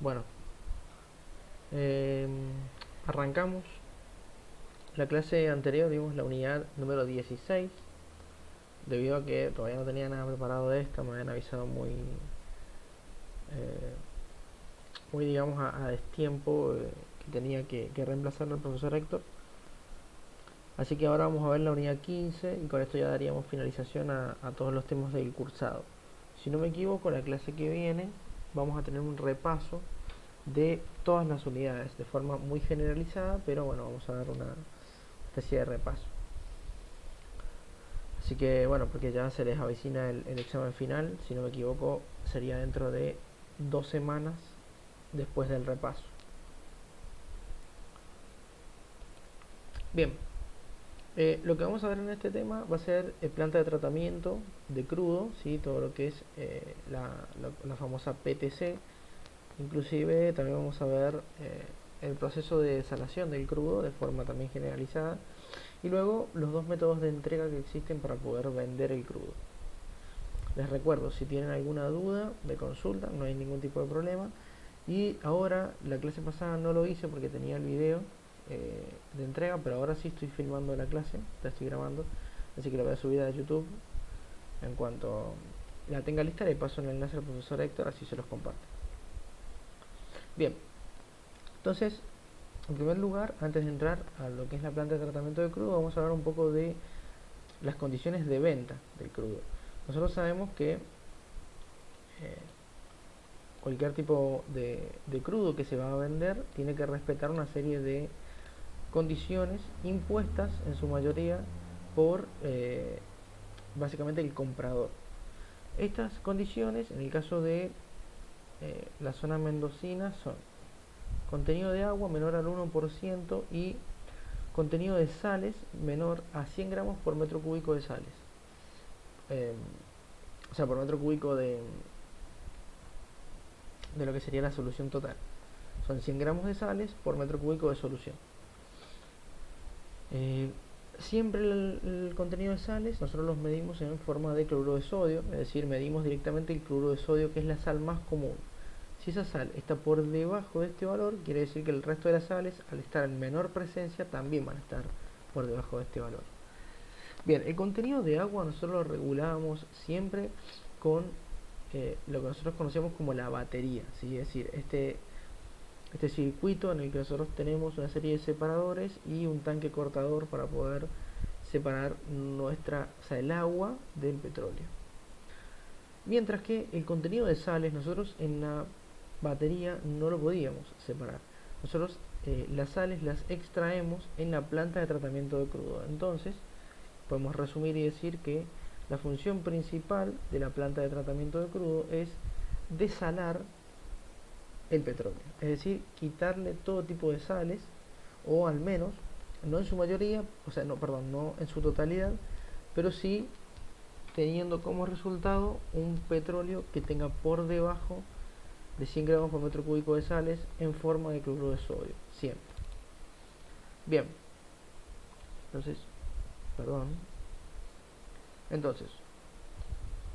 Bueno, eh, arrancamos la clase anterior, vimos la unidad número 16. Debido a que todavía no tenía nada preparado de esta, me habían avisado muy digamos, a destiempo, que tenía que reemplazar al profesor Héctor. Así que ahora vamos a ver la unidad 15 y con esto ya daríamos finalización a todos los temas del cursado. Si no me equivoco, la clase que viene vamos a tener un repaso de todas las unidades de forma muy generalizada, pero bueno, vamos a dar una especie de repaso. Así que bueno, porque ya se les avecina el examen final, si no me equivoco, sería dentro de 2 semanas después del repaso. Bien, lo que vamos a ver en este tema va a ser planta de tratamiento de crudo, ¿sí? Todo lo que es la famosa PTC. Inclusive también vamos a ver el proceso de desalación del crudo de forma también generalizada. Y luego los dos métodos de entrega que existen para poder vender el crudo. Les recuerdo, si tienen alguna duda, me consultan, no hay ningún tipo de problema. Y ahora, la clase pasada no lo hice porque tenía el video de entrega, pero ahora sí estoy filmando la clase, la estoy grabando, así que la voy a subir a YouTube. En cuanto la tenga lista, le paso el enlace al profesor Héctor, así se los comparte. Bien, entonces, en primer lugar, antes de entrar a lo que es la planta de tratamiento de crudo, vamos a hablar un poco de las condiciones de venta del crudo. Nosotros sabemos que cualquier tipo de crudo que se va a vender tiene que respetar una serie de condiciones impuestas en su mayoría por básicamente el comprador. Estas condiciones, en el caso de la zona mendocina, son contenido de agua menor al 1% y contenido de sales menor a 100 gramos por metro cúbico de sales. O sea, por metro cúbico de lo que sería la solución total. Son 100 gramos de sales por metro cúbico de solución. Siempre el contenido de sales nosotros los medimos en forma de cloruro de sodio, es decir, medimos directamente el cloruro de sodio, que es la sal más común. Si esa sal está por debajo de este valor, quiere decir que el resto de las sales, al estar en menor presencia, también van a estar por debajo de este valor. Bien, el contenido de agua nosotros lo regulamos siempre con lo que nosotros conocemos como la batería, ¿sí? Es decir, este circuito en el que nosotros tenemos una serie de separadores y un tanque cortador para poder separar el agua del petróleo. Mientras que el contenido de sales nosotros en la batería no lo podíamos separar. Nosotros las sales las extraemos en la planta de tratamiento de crudo. Entonces podemos resumir y decir que la función principal de la planta de tratamiento de crudo es desalar el petróleo, es decir, quitarle todo tipo de sales, o al menos, no en su mayoría, o sea, no, perdón, no en su totalidad, pero sí teniendo como resultado un petróleo que tenga por debajo de 100 gramos por metro cúbico de sales en forma de cloruro de sodio, siempre. Bien, entonces, perdón. Entonces,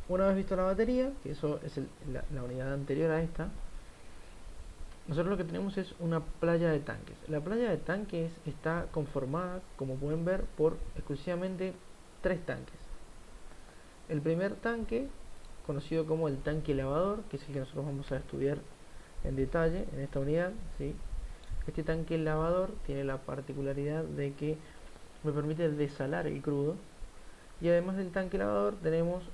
una vez visto la batería, que eso es la unidad anterior a esta, nosotros lo que tenemos es una playa de tanques. La playa de tanques está conformada, como pueden ver, por exclusivamente 3 tanques. El primer tanque, conocido como el tanque lavador, que es el que nosotros vamos a estudiar en detalle en esta unidad, ¿sí? Este tanque lavador tiene la particularidad de que me permite desalar el crudo, y además del tanque lavador tenemos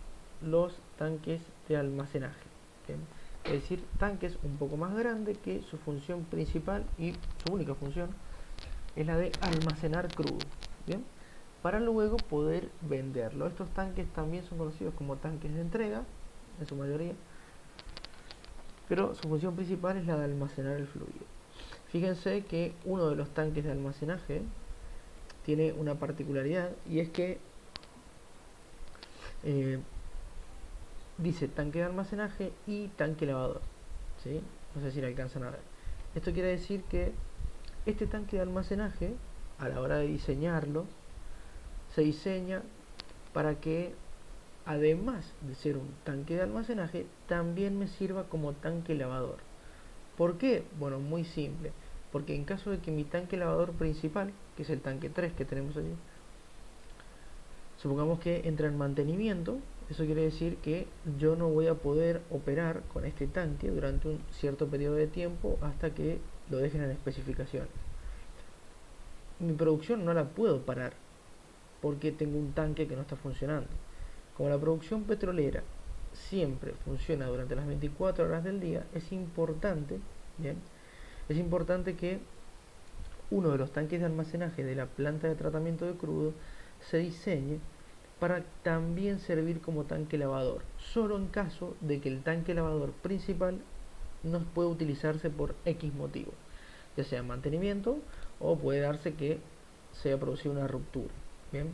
los tanques de almacenaje, ¿bien? Es decir, tanques un poco más grandes que su función principal y su única función es la de almacenar crudo, ¿bien? Para luego poder venderlo. Estos tanques también son conocidos como tanques de entrega, en su mayoría, pero su función principal es la de almacenar el fluido. Fíjense que uno de los tanques de almacenaje tiene una particularidad, y es que dice tanque de almacenaje y tanque lavador, ¿sí? No sé si lo alcanzan a ver. Esto quiere decir que este tanque de almacenaje, a la hora de diseñarlo, se diseña para que, además de ser un tanque de almacenaje, también me sirva como tanque lavador. ¿Por qué? Bueno, muy simple. Porque en caso de que mi tanque lavador principal, que es el tanque 3 que tenemos allí, supongamos que entra en mantenimiento, eso quiere decir que yo no voy a poder operar con este tanque durante un cierto periodo de tiempo hasta que lo dejen en especificaciones. Mi producción no la puedo parar porque tengo un tanque que no está funcionando. Como la producción petrolera siempre funciona durante las 24 horas del día, es importante, ¿bien? Es importante que uno de los tanques de almacenaje de la planta de tratamiento de crudo se diseñe para también servir como tanque lavador, solo en caso de que el tanque lavador principal no pueda utilizarse por X motivo, ya sea mantenimiento o puede darse que se haya producido una ruptura. Bien,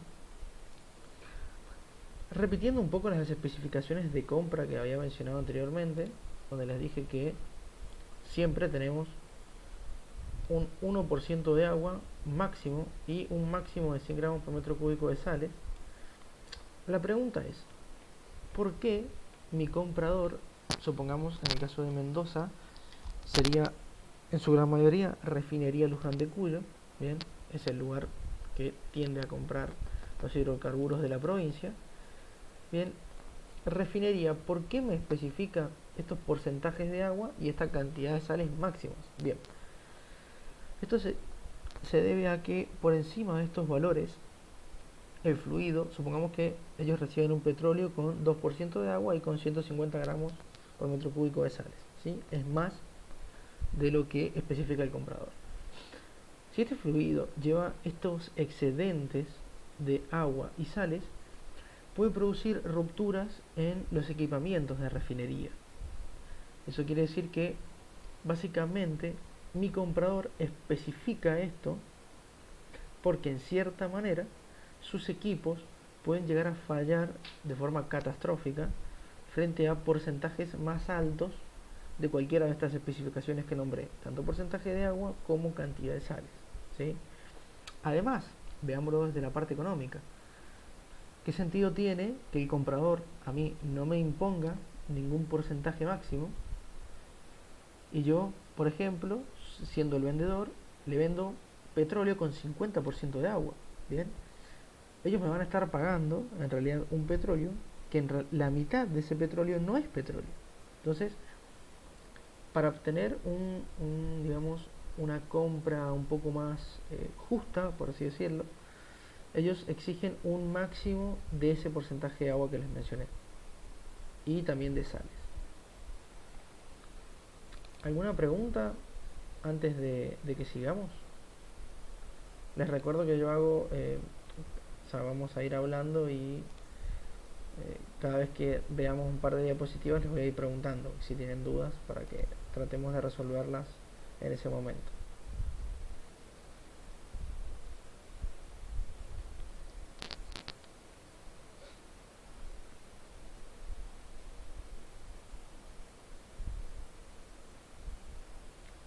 repitiendo un poco las especificaciones de compra que había mencionado anteriormente, donde les dije que siempre tenemos un 1% de agua máximo y un máximo de 100 gramos por metro cúbico de sales. La pregunta es, ¿por qué mi comprador, supongamos en el caso de Mendoza, sería en su gran mayoría refinería Luján de Cuyo? Bien, es el lugar que tiende a comprar los hidrocarburos de la provincia. Bien, refinería, ¿por qué me especifica estos porcentajes de agua y esta cantidad de sales máximas? Bien, esto se debe a que por encima de estos valores, el fluido, supongamos que ellos reciben un petróleo con 2% de agua y con 150 gramos por metro cúbico de sales, ¿sí? Es más de lo que especifica el comprador. Si este fluido lleva estos excedentes de agua y sales, puede producir rupturas en los equipamientos de refinería. Eso quiere decir que básicamente mi comprador especifica esto porque en cierta manera sus equipos pueden llegar a fallar de forma catastrófica frente a porcentajes más altos de cualquiera de estas especificaciones que nombré, tanto porcentaje de agua como cantidad de sales, ¿sí? Además, veámoslo desde la parte económica. ¿Qué sentido tiene que el comprador a mí no me imponga ningún porcentaje máximo y yo, por ejemplo, siendo el vendedor, le vendo petróleo con 50% de agua? Bien, ellos me van a estar pagando en realidad un petróleo que la mitad de ese petróleo no es petróleo. Entonces, para obtener digamos, una compra un poco más justa, por así decirlo, ellos exigen un máximo de ese porcentaje de agua que les mencioné y también de sales. ¿Alguna pregunta antes de que sigamos? Les recuerdo que yo hago, o sea, vamos a ir hablando y cada vez que veamos un par de diapositivas les voy a ir preguntando si tienen dudas para que tratemos de resolverlas en ese momento.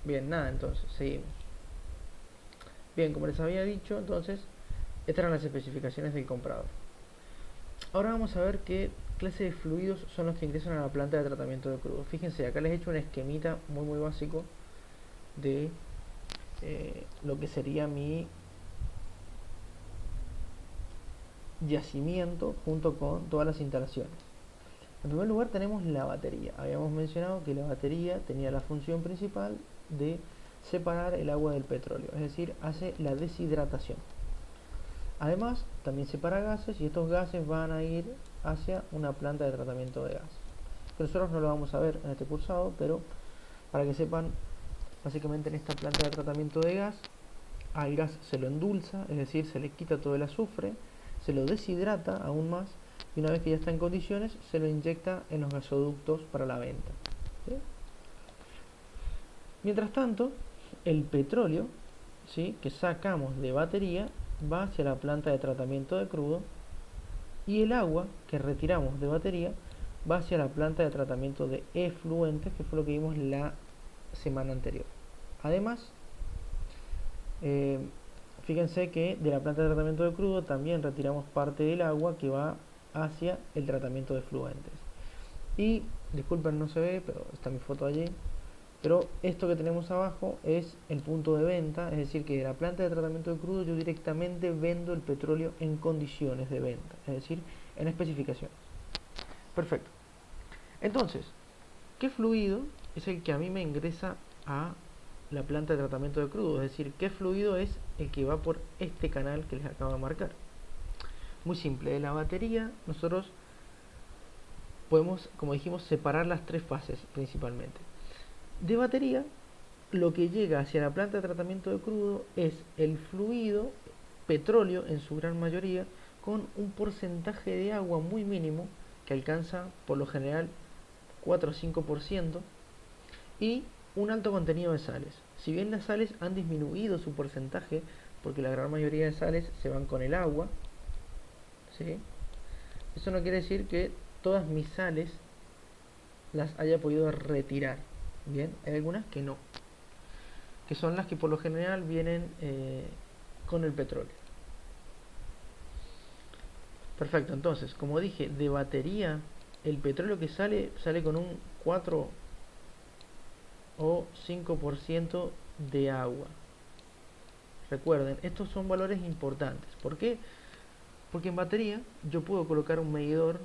Bien, nada, entonces, seguimos. Bien, como les había dicho, entonces, estas eran las especificaciones del comprador. Ahora vamos a ver qué clase de fluidos son los que ingresan a la planta de tratamiento de crudo. Fíjense, acá les he hecho un esquemita muy básico de lo que sería mi yacimiento junto con todas las instalaciones. En primer lugar tenemos la batería. Habíamos mencionado que la batería tenía la función principal de separar el agua del petróleo, es decir, hace la deshidratación. Además, también separa gases y estos gases van a ir hacia una planta de tratamiento de gas. Que nosotros no lo vamos a ver en este cursado, pero para que sepan, básicamente en esta planta de tratamiento de gas, al gas se lo endulza, es decir, se le quita todo el azufre, se lo deshidrata aún más y una vez que ya está en condiciones se lo inyecta en los gasoductos para la venta, ¿sí? Mientras tanto, el petróleo, ¿sí?, que sacamos de batería va hacia la planta de tratamiento de crudo y el agua que retiramos de batería va hacia la planta de tratamiento de efluentes, que fue lo que vimos la semana anterior. Además, fíjense que de la planta de tratamiento de crudo también retiramos parte del agua que va hacia el tratamiento de efluentes. Y, disculpen, no se ve, pero está mi foto allí. Pero esto que tenemos abajo es el punto de venta, es decir, que de la planta de tratamiento de crudo yo directamente vendo el petróleo en condiciones de venta, es decir, en especificaciones. Perfecto. Entonces, ¿qué fluido es el que a mí me ingresa a la planta de tratamiento de crudo? Es decir, ¿qué fluido es el que va por este canal que les acabo de marcar? Muy simple, de la batería nosotros podemos, como dijimos, separar las tres fases principalmente. De batería, lo que llega hacia la planta de tratamiento de crudo es el fluido, petróleo en su gran mayoría, con un porcentaje de agua muy mínimo, que alcanza por lo general 4 o 5%, y un alto contenido de sales. Si bien las sales han disminuido su porcentaje, porque la gran mayoría de sales se van con el agua, ¿sí? Eso no quiere decir que todas mis sales las haya podido retirar. Bien, hay algunas que no, que son las que por lo general vienen con el petróleo. Perfecto, entonces, como dije, de batería, el petróleo que sale con un 4 o 5% de agua. Recuerden, estos son valores importantes. ¿Por qué? Porque en batería yo puedo colocar un medidor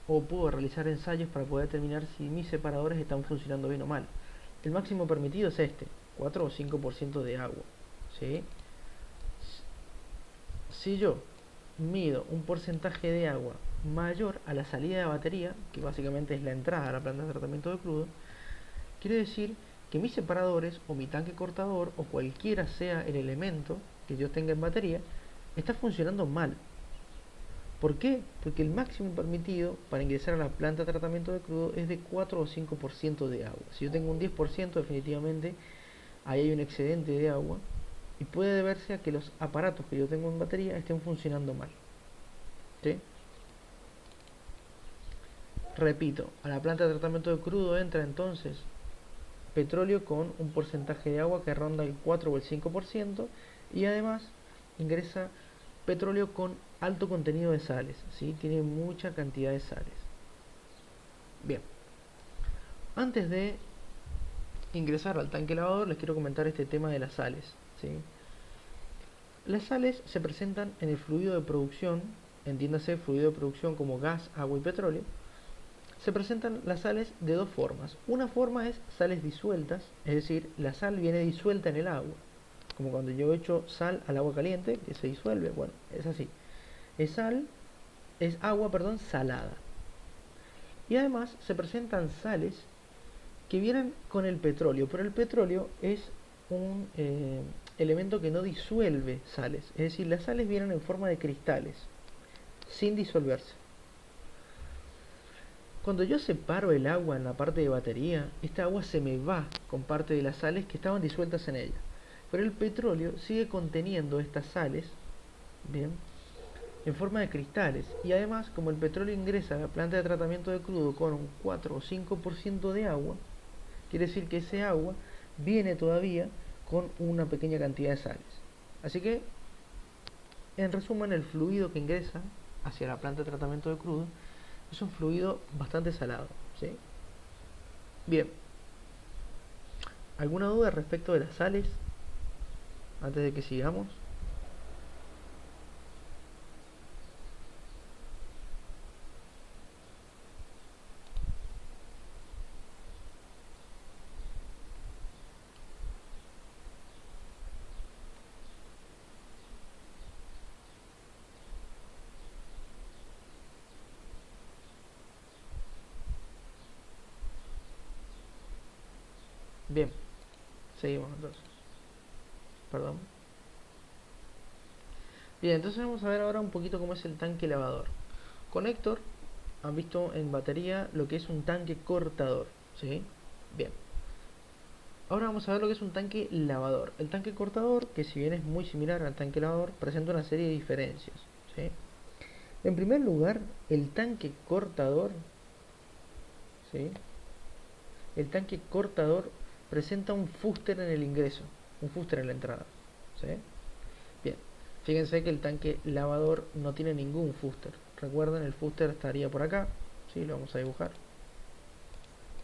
o puedo realizar ensayos para poder determinar si mis separadores están funcionando bien o mal. El máximo permitido es este, 4 o 5% de agua, ¿sí? Si yo mido un porcentaje de agua mayor a la salida de batería, que básicamente es la entrada a la planta de tratamiento de crudo, quiere decir que mis separadores o mi tanque cortador o cualquiera sea el elemento que yo tenga en batería está funcionando mal. ¿Por qué? Porque el máximo permitido para ingresar a la planta de tratamiento de crudo es de 4 o 5% de agua. Si yo tengo un 10%, definitivamente ahí hay un excedente de agua y puede deberse a que los aparatos que yo tengo en batería estén funcionando mal. ¿Sí? Repito, a la planta de tratamiento de crudo entra entonces petróleo con un porcentaje de agua que ronda el 4 o el 5% y además ingresa petróleo con alto contenido de sales, ¿sí? Tiene mucha cantidad de sales. Bien, antes de ingresar al tanque lavador les quiero comentar este tema de las sales, ¿sí? Las sales se presentan en el fluido de producción, entiéndase fluido de producción como gas, agua y petróleo. Se presentan las sales de dos formas. Una forma es sales disueltas, es decir, la sal viene disuelta en el agua, como cuando yo echo sal al agua caliente, que se disuelve. Bueno, es así. Es agua, perdón, salada. Y además se presentan sales que vienen con el petróleo, pero el petróleo es un elemento que no disuelve sales, es decir, las sales vienen en forma de cristales, sin disolverse. Cuando yo separo el agua en la parte de batería, esta agua se me va con parte de las sales que estaban disueltas en ella. Pero el petróleo sigue conteniendo estas sales, bien, en forma de cristales. Y además, como el petróleo ingresa a la planta de tratamiento de crudo con un 4 o 5% de agua, quiere decir que ese agua viene todavía con una pequeña cantidad de sales. Así que, en resumen, el fluido que ingresa hacia la planta de tratamiento de crudo es un fluido bastante salado, ¿sí? Bien, ¿alguna duda respecto de las sales antes de que sigamos? Bien, seguimos entonces. Perdón. Bien, entonces vamos a ver ahora un poquito cómo es el tanque lavador. Con Héctor han visto en batería lo que es un tanque cortador, ¿sí? Bien. Ahora vamos a ver lo que es un tanque lavador. El tanque cortador, que si bien es muy similar al tanque lavador, presenta una serie de diferencias, ¿sí? En primer lugar, el tanque cortador, ¿sí? El tanque cortador presenta un fuster en el ingreso, un fuster en la entrada, ¿sí? Bien, fíjense que el tanque lavador no tiene ningún fuster. Recuerden, el fuster estaría por acá, ¿sí? Lo vamos a dibujar.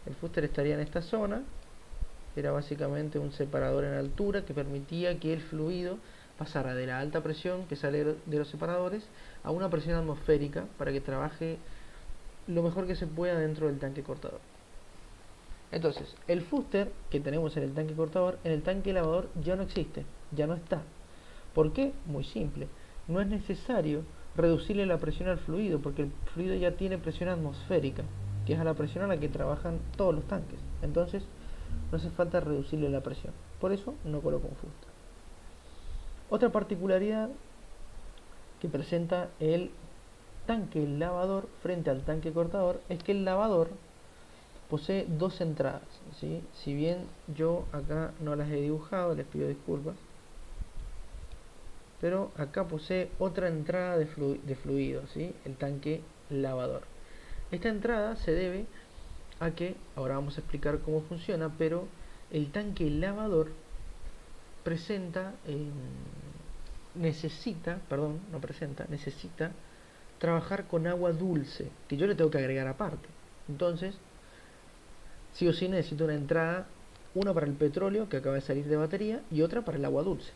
El fuster estaría en esta zona era básicamente un separador en altura que permitía que el fluido pasara de la alta presión que sale de los separadores a una presión atmosférica para que trabaje lo mejor que se pueda dentro del tanque cortador. Entonces, el fuster que tenemos en el tanque cortador, en el tanque lavador ya no existe, ya no está. ¿Por qué? Muy simple. No es necesario reducirle la presión al fluido, porque el fluido ya tiene presión atmosférica, que es a la presión a la que trabajan todos los tanques. Entonces, no hace falta reducirle la presión. Por eso no coloco un fuster. Otra particularidad que presenta el tanque lavador frente al tanque cortador es que el lavador posee dos entradas, ¿sí? Si bien yo acá no las he dibujado, les pido disculpas, pero acá posee otra entrada de fluido, ¿sí? El tanque lavador. Esta entrada se debe a que, ahora vamos a explicar cómo funciona, pero el tanque lavador necesita trabajar con agua dulce, que yo le tengo que agregar aparte. Entonces, sí o sí necesito una entrada, una para el petróleo que acaba de salir de batería y otra para el agua dulce.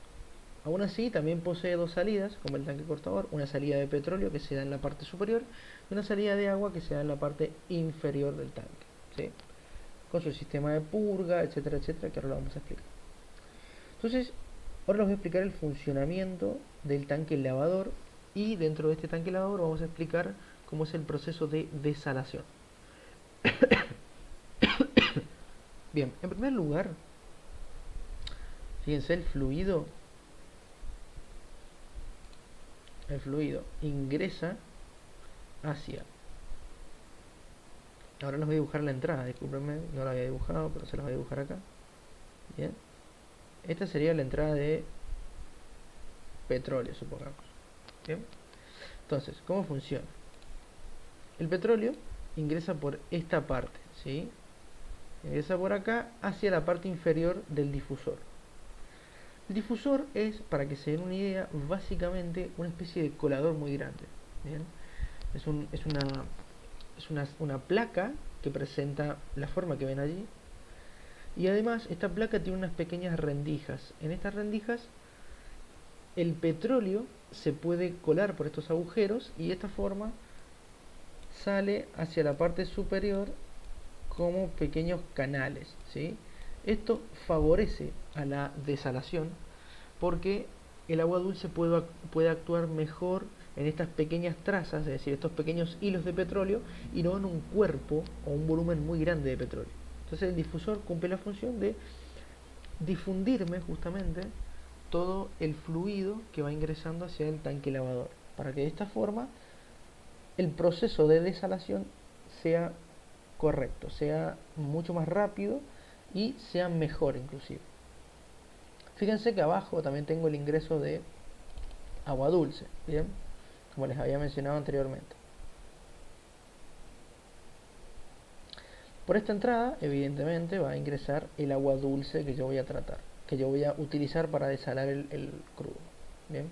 Aún así, también posee dos salidas, como el tanque cortador, una salida de petróleo que se da en la parte superior y una salida de agua que se da en la parte inferior del tanque, ¿sí? Con su sistema de purga, etcétera, etcétera, que ahora lo vamos a explicar. Entonces, ahora les voy a explicar el funcionamiento del tanque lavador y dentro de este tanque lavador vamos a explicar cómo es el proceso de desalación. Bien, en primer lugar, fíjense, el fluido ingresa hacia... Ahora les voy a dibujar la entrada, discúlpenme, no la había dibujado, pero se las voy a dibujar acá. Bien. Esta sería la entrada de petróleo, supongamos. Bien. Entonces, ¿cómo funciona? El petróleo ingresa por esta parte, ¿sí? Ingresa por acá hacia la parte inferior del difusor. El difusor es, para que se den una idea, básicamente una especie de colador muy grande. ¿Bien? Es una placa que presenta la forma que ven allí. Y además esta placa tiene unas pequeñas rendijas. En estas rendijas el petróleo se puede colar por estos agujeros y de esta forma sale hacia la parte superior como pequeños canales, ¿sí? Esto favorece a la desalación porque el agua dulce puede actuar mejor en estas pequeñas trazas, es decir, estos pequeños hilos de petróleo, y no en un cuerpo o un volumen muy grande de petróleo. Entonces el difusor cumple la función de difundirme justamente todo el fluido que va ingresando hacia el tanque lavador, para que de esta forma el proceso de desalación sea correcto, sea mucho más rápido y sea mejor inclusive. Fíjense que abajo también tengo el ingreso de agua dulce, ¿bien? Como les había mencionado anteriormente. Por esta entrada, evidentemente, va a ingresar el agua dulce que yo voy a tratar, que yo voy a utilizar para desalar el crudo. Bien,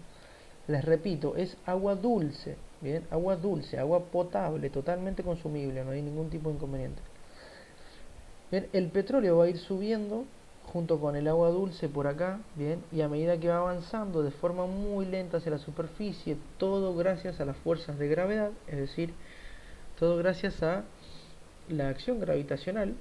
les repito, es agua dulce, bien, agua dulce, agua potable, totalmente consumible, no hay ningún tipo de inconveniente. Bien, el petróleo va a ir subiendo junto con el agua dulce por acá, bien, y a medida que va avanzando de forma muy lenta hacia la superficie, todo gracias a las fuerzas de gravedad, es decir, todo gracias a la acción gravitacional,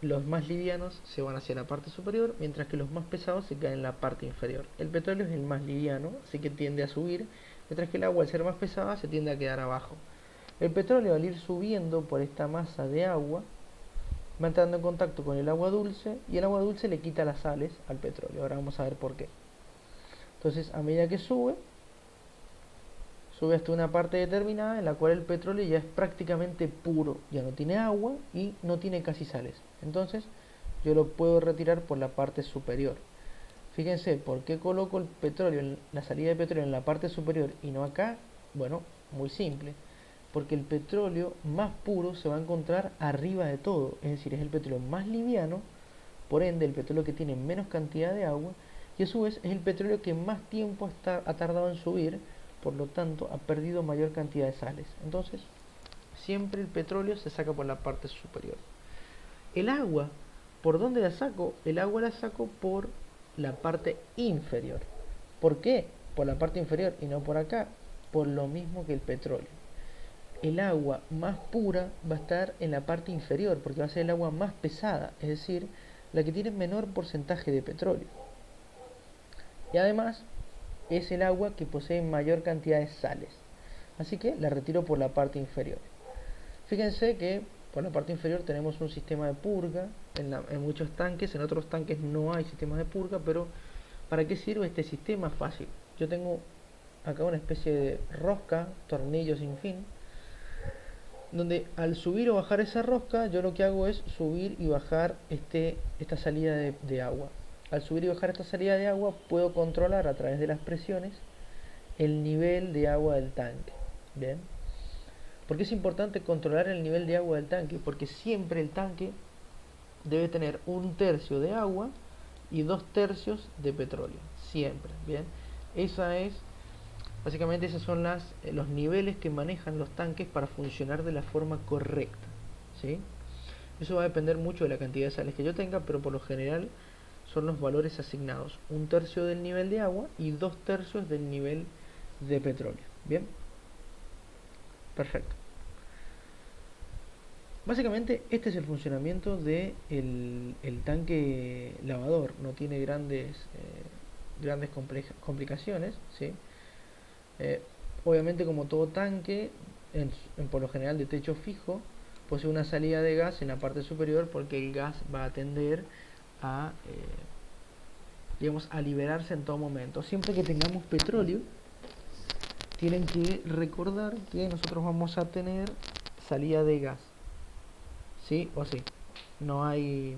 los más livianos se van hacia la parte superior, mientras que los más pesados se quedan en la parte inferior. El petróleo es el más liviano, así que tiende a subir, mientras que el agua, al ser más pesada, se tiende a quedar abajo. El petróleo, al ir subiendo por esta masa de agua, va entrando en contacto con el agua dulce, y el agua dulce le quita las sales al petróleo. Ahora vamos a ver por qué. Entonces, a medida que sube hasta una parte determinada en la cual el petróleo ya es prácticamente puro, ya no tiene agua y no tiene casi sales. Entonces yo lo puedo retirar por la parte superior. Fíjense, ¿por qué coloco el petróleo, la salida de petróleo en la parte superior y no acá? Bueno, muy simple, porque el petróleo más puro se va a encontrar arriba de todo, es decir, es el petróleo más liviano, por ende el petróleo que tiene menos cantidad de agua, y a su vez es el petróleo que más tiempo ha tardado en subir, por lo tanto ha perdido mayor cantidad de sales. Entonces siempre el petróleo se saca por la parte superior. El agua ¿Por dónde la saco? El agua la saco por la parte inferior. ¿Por qué? Por la parte inferior y no por acá. Por lo mismo que el petróleo. El agua más pura va a estar en la parte inferior porque va a ser el agua más pesada, es decir, la que tiene menor porcentaje de petróleo. Y además es el agua que posee mayor cantidad de sales. Así que la retiro por la parte inferior. Fíjense que por la parte inferior tenemos un sistema de purga en muchos tanques, en otros tanques no hay sistemas de purga, pero ¿para qué sirve este sistema? Fácil. Yo tengo acá una especie de rosca, tornillo sin fin, donde al subir o bajar esa rosca, yo lo que hago es subir y bajar esta salida de agua. Al subir y bajar esta salida de agua, puedo controlar a través de las presiones el nivel de agua del tanque. Bien. ¿Por qué es importante controlar el nivel de agua del tanque? Porque siempre el tanque debe tener 1/3 de agua y 2/3 de petróleo. Siempre. Bien. Básicamente esos son los niveles que manejan los tanques para funcionar de la forma correcta. ¿Sí? Eso va a depender mucho de la cantidad de sales que yo tenga, pero por lo general son los valores asignados. 1/3 del nivel de agua y 2/3 del nivel de petróleo. Bien. Perfecto. Básicamente este es el funcionamiento del el tanque lavador. No tiene grandes complicaciones, ¿sí? Obviamente, como todo tanque, por lo general de techo fijo, posee una salida de gas en la parte superior porque el gas va a tender a, digamos, a liberarse en todo momento. Siempre que tengamos petróleo, tienen que recordar que nosotros vamos a tener salida de gas. ¿Sí o sí? No hay,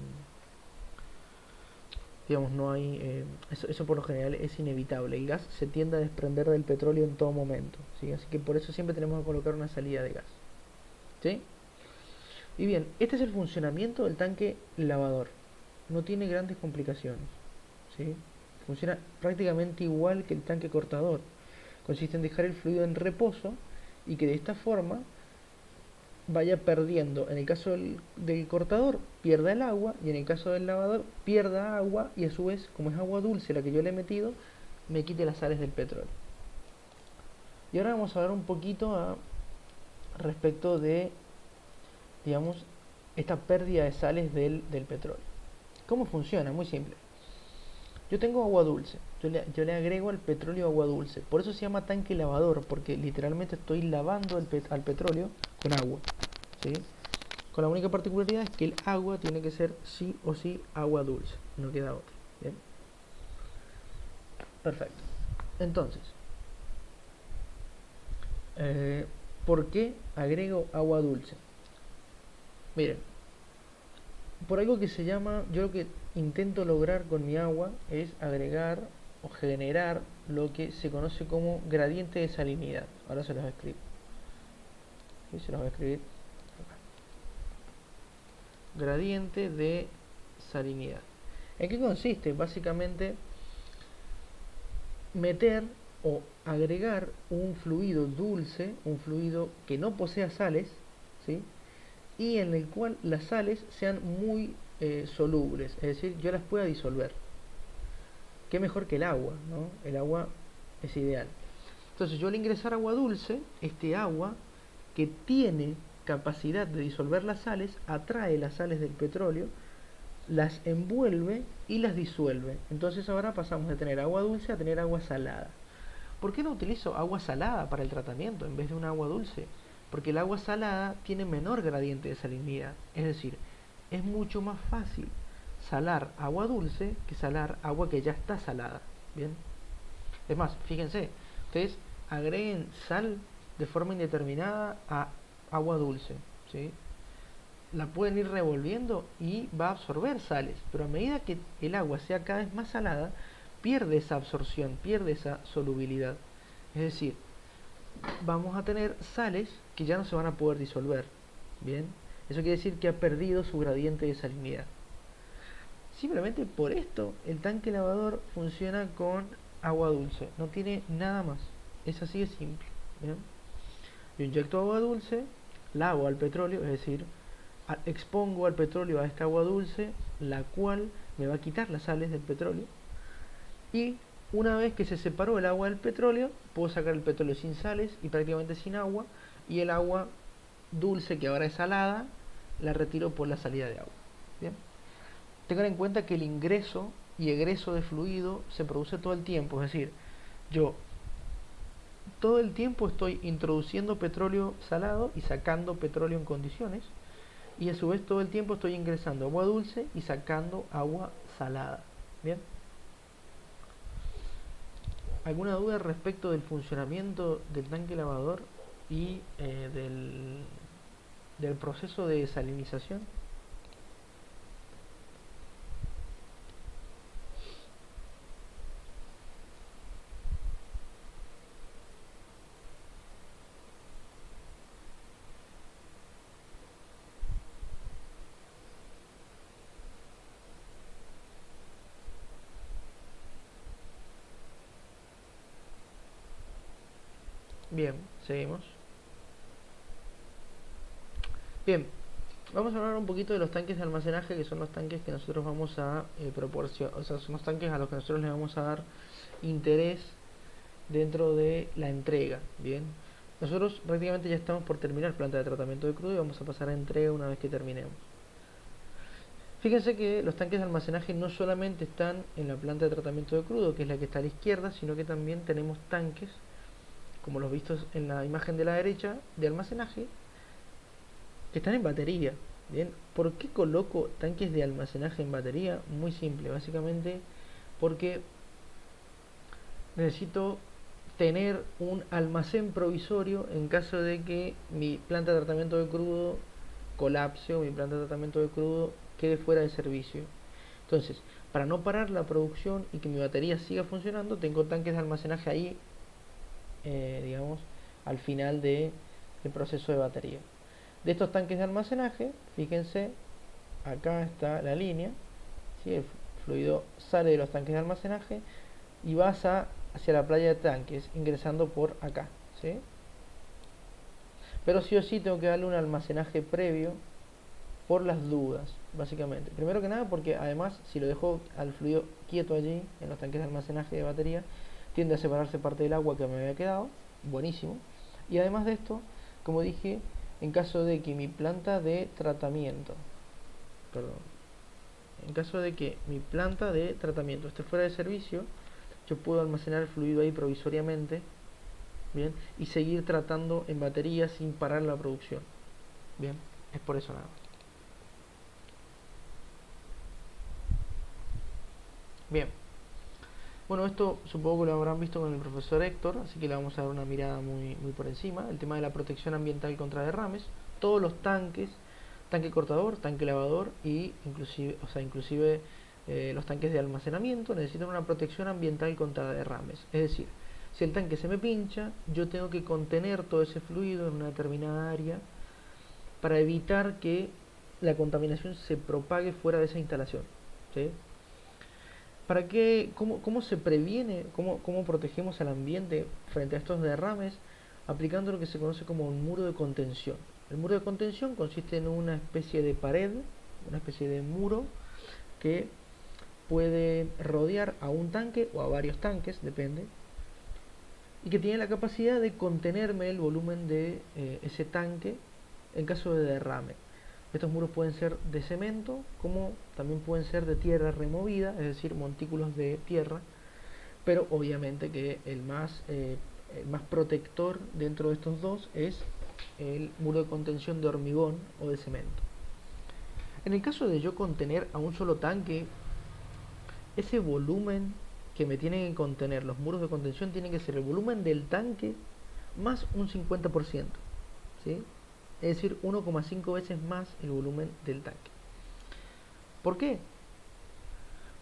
digamos, no hay, eso por lo general es inevitable. El gas se tiende a desprender del petróleo en todo momento, ¿sí? Así que por eso siempre tenemos que colocar una salida de gas, ¿sí? Y bien, este es el funcionamiento del tanque lavador. No tiene grandes complicaciones, ¿sí? Funciona prácticamente igual que el tanque cortador. Consiste en dejar el fluido en reposo y que de esta forma vaya perdiendo, en el caso del cortador, pierda el agua, y en el caso del lavador, pierda agua, y a su vez, como es agua dulce la que yo le he metido, me quite las sales del petróleo. Y ahora vamos a hablar un poquito respecto de, digamos, esta pérdida de sales del petróleo. ¿Cómo funciona? Muy simple. Yo tengo agua dulce, yo le agrego al petróleo agua dulce, por eso se llama tanque lavador, porque literalmente estoy lavando al petróleo con agua, ¿sí? Con la única particularidad es que el agua tiene que ser sí o sí agua dulce, no queda otra. ¿Bien? Perfecto. Entonces, ¿por qué agrego agua dulce? Miren, por algo que se llama, yo lo que intento lograr con mi agua es agregar o generar lo que se conoce como gradiente de salinidad. Ahora se los escribo. ¿Sí? Se los voy a escribir acá. Gradiente de salinidad. ¿En qué consiste? Básicamente meter o agregar un fluido dulce, un fluido que no posea sales, ¿sí? Y en el cual las sales sean muy solubles, es decir, yo las pueda disolver. Qué mejor que el agua, ¿no? El agua es ideal. Entonces yo al ingresar agua dulce, este agua que tiene capacidad de disolver las sales, atrae las sales del petróleo, las envuelve y las disuelve. Entonces ahora pasamos de tener agua dulce a tener agua salada. ¿Por qué no utilizo agua salada para el tratamiento en vez de un agua dulce? Porque el agua salada tiene menor gradiente de salinidad. Es decir, es mucho más fácil salar agua dulce que salar agua que ya está salada. Bien. Es más, fíjense, ustedes agreguen sal de forma indeterminada a agua dulce, ¿sí? La pueden ir revolviendo y va a absorber sales, pero a medida que el agua sea cada vez más salada, pierde esa absorción, pierde esa solubilidad. Es decir, vamos a tener sales que ya no se van a poder disolver. Bien, eso quiere decir que ha perdido su gradiente de salinidad. Simplemente por esto el tanque lavador funciona con agua dulce, no tiene nada más. Es así de simple. ¿Bien? Yo inyecto agua dulce, lavo al petróleo, es decir, expongo al petróleo a esta agua dulce, la cual me va a quitar las sales del petróleo, y una vez que se separó el agua del petróleo, puedo sacar el petróleo sin sales y prácticamente sin agua, y el agua dulce, que ahora es salada, la retiro por la salida de agua. Bien, tengan en cuenta que el ingreso y egreso de fluido se produce todo el tiempo, es decir, yo todo el tiempo estoy introduciendo petróleo salado y sacando petróleo en condiciones, y a su vez todo el tiempo estoy ingresando agua dulce y sacando agua salada. Bien, ¿alguna duda respecto del funcionamiento del tanque lavador y del proceso de desalinización? Bien, seguimos. Bien, vamos a hablar un poquito de los tanques de almacenaje, que son los tanques que nosotros vamos a proporcionar, o sea, son los tanques a los que nosotros le vamos a dar interés dentro de la entrega. Bien, nosotros prácticamente ya estamos por terminar planta de tratamiento de crudo y vamos a pasar a entrega una vez que terminemos. Fíjense que los tanques de almacenaje no solamente están en la planta de tratamiento de crudo, que es la que está a la izquierda, sino que también tenemos tanques, como los vistos en la imagen de la derecha, de almacenaje, que están en batería. Bien, ¿por qué coloco tanques de almacenaje en batería? Muy simple, básicamente porque necesito tener un almacén provisorio en caso de que mi planta de tratamiento de crudo colapse o mi planta de tratamiento de crudo quede fuera de servicio. Entonces, para no parar la producción y que mi batería siga funcionando, tengo tanques de almacenaje ahí, digamos, al final del proceso de batería. De estos tanques de almacenaje, fíjense, acá está la línea, ¿sí? El fluido sale de los tanques de almacenaje y pasa hacia la playa de tanques, ingresando por acá, ¿sí? Pero sí o sí tengo que darle un almacenaje previo por las dudas, básicamente. Primero que nada porque además si lo dejo al fluido quieto allí, en los tanques de almacenaje de batería, tiende a separarse parte del agua que me había quedado, buenísimo. Y además de esto, como dije, en caso de que mi planta de tratamiento, perdón, en caso de que mi planta de tratamiento esté fuera de servicio, yo puedo almacenar el fluido ahí provisoriamente, bien, y seguir tratando en batería sin parar la producción. Bien, es por eso nada más. Bien, bueno, esto supongo que lo habrán visto con el profesor Héctor, así que le vamos a dar una mirada muy por encima. El tema de la protección ambiental contra derrames, todos los tanques, tanque cortador, tanque lavador y inclusive los tanques de almacenamiento necesitan una protección ambiental contra derrames. Es decir, si el tanque se me pincha, yo tengo que contener todo ese fluido en una determinada área para evitar que la contaminación se propague fuera de esa instalación, ¿sí? ¿Para qué, cómo se previene, cómo protegemos al ambiente frente a estos derrames? Aplicando lo que se conoce como un muro de contención. El muro de contención consiste en una especie de pared, una especie de muro que puede rodear a un tanque o a varios tanques, depende, y que tiene la capacidad de contenerme el volumen de ese tanque en caso de derrame. Estos muros pueden ser de cemento, como también pueden ser de tierra removida, es decir, montículos de tierra, pero obviamente que el más protector dentro de estos dos es el muro de contención de hormigón o de cemento. En el caso de yo contener a un solo tanque, ese volumen que me tienen que contener los muros de contención tiene que ser el volumen del tanque más un 50%, ¿sí? Es decir, 1,5 veces más el volumen del tanque. ¿Por qué?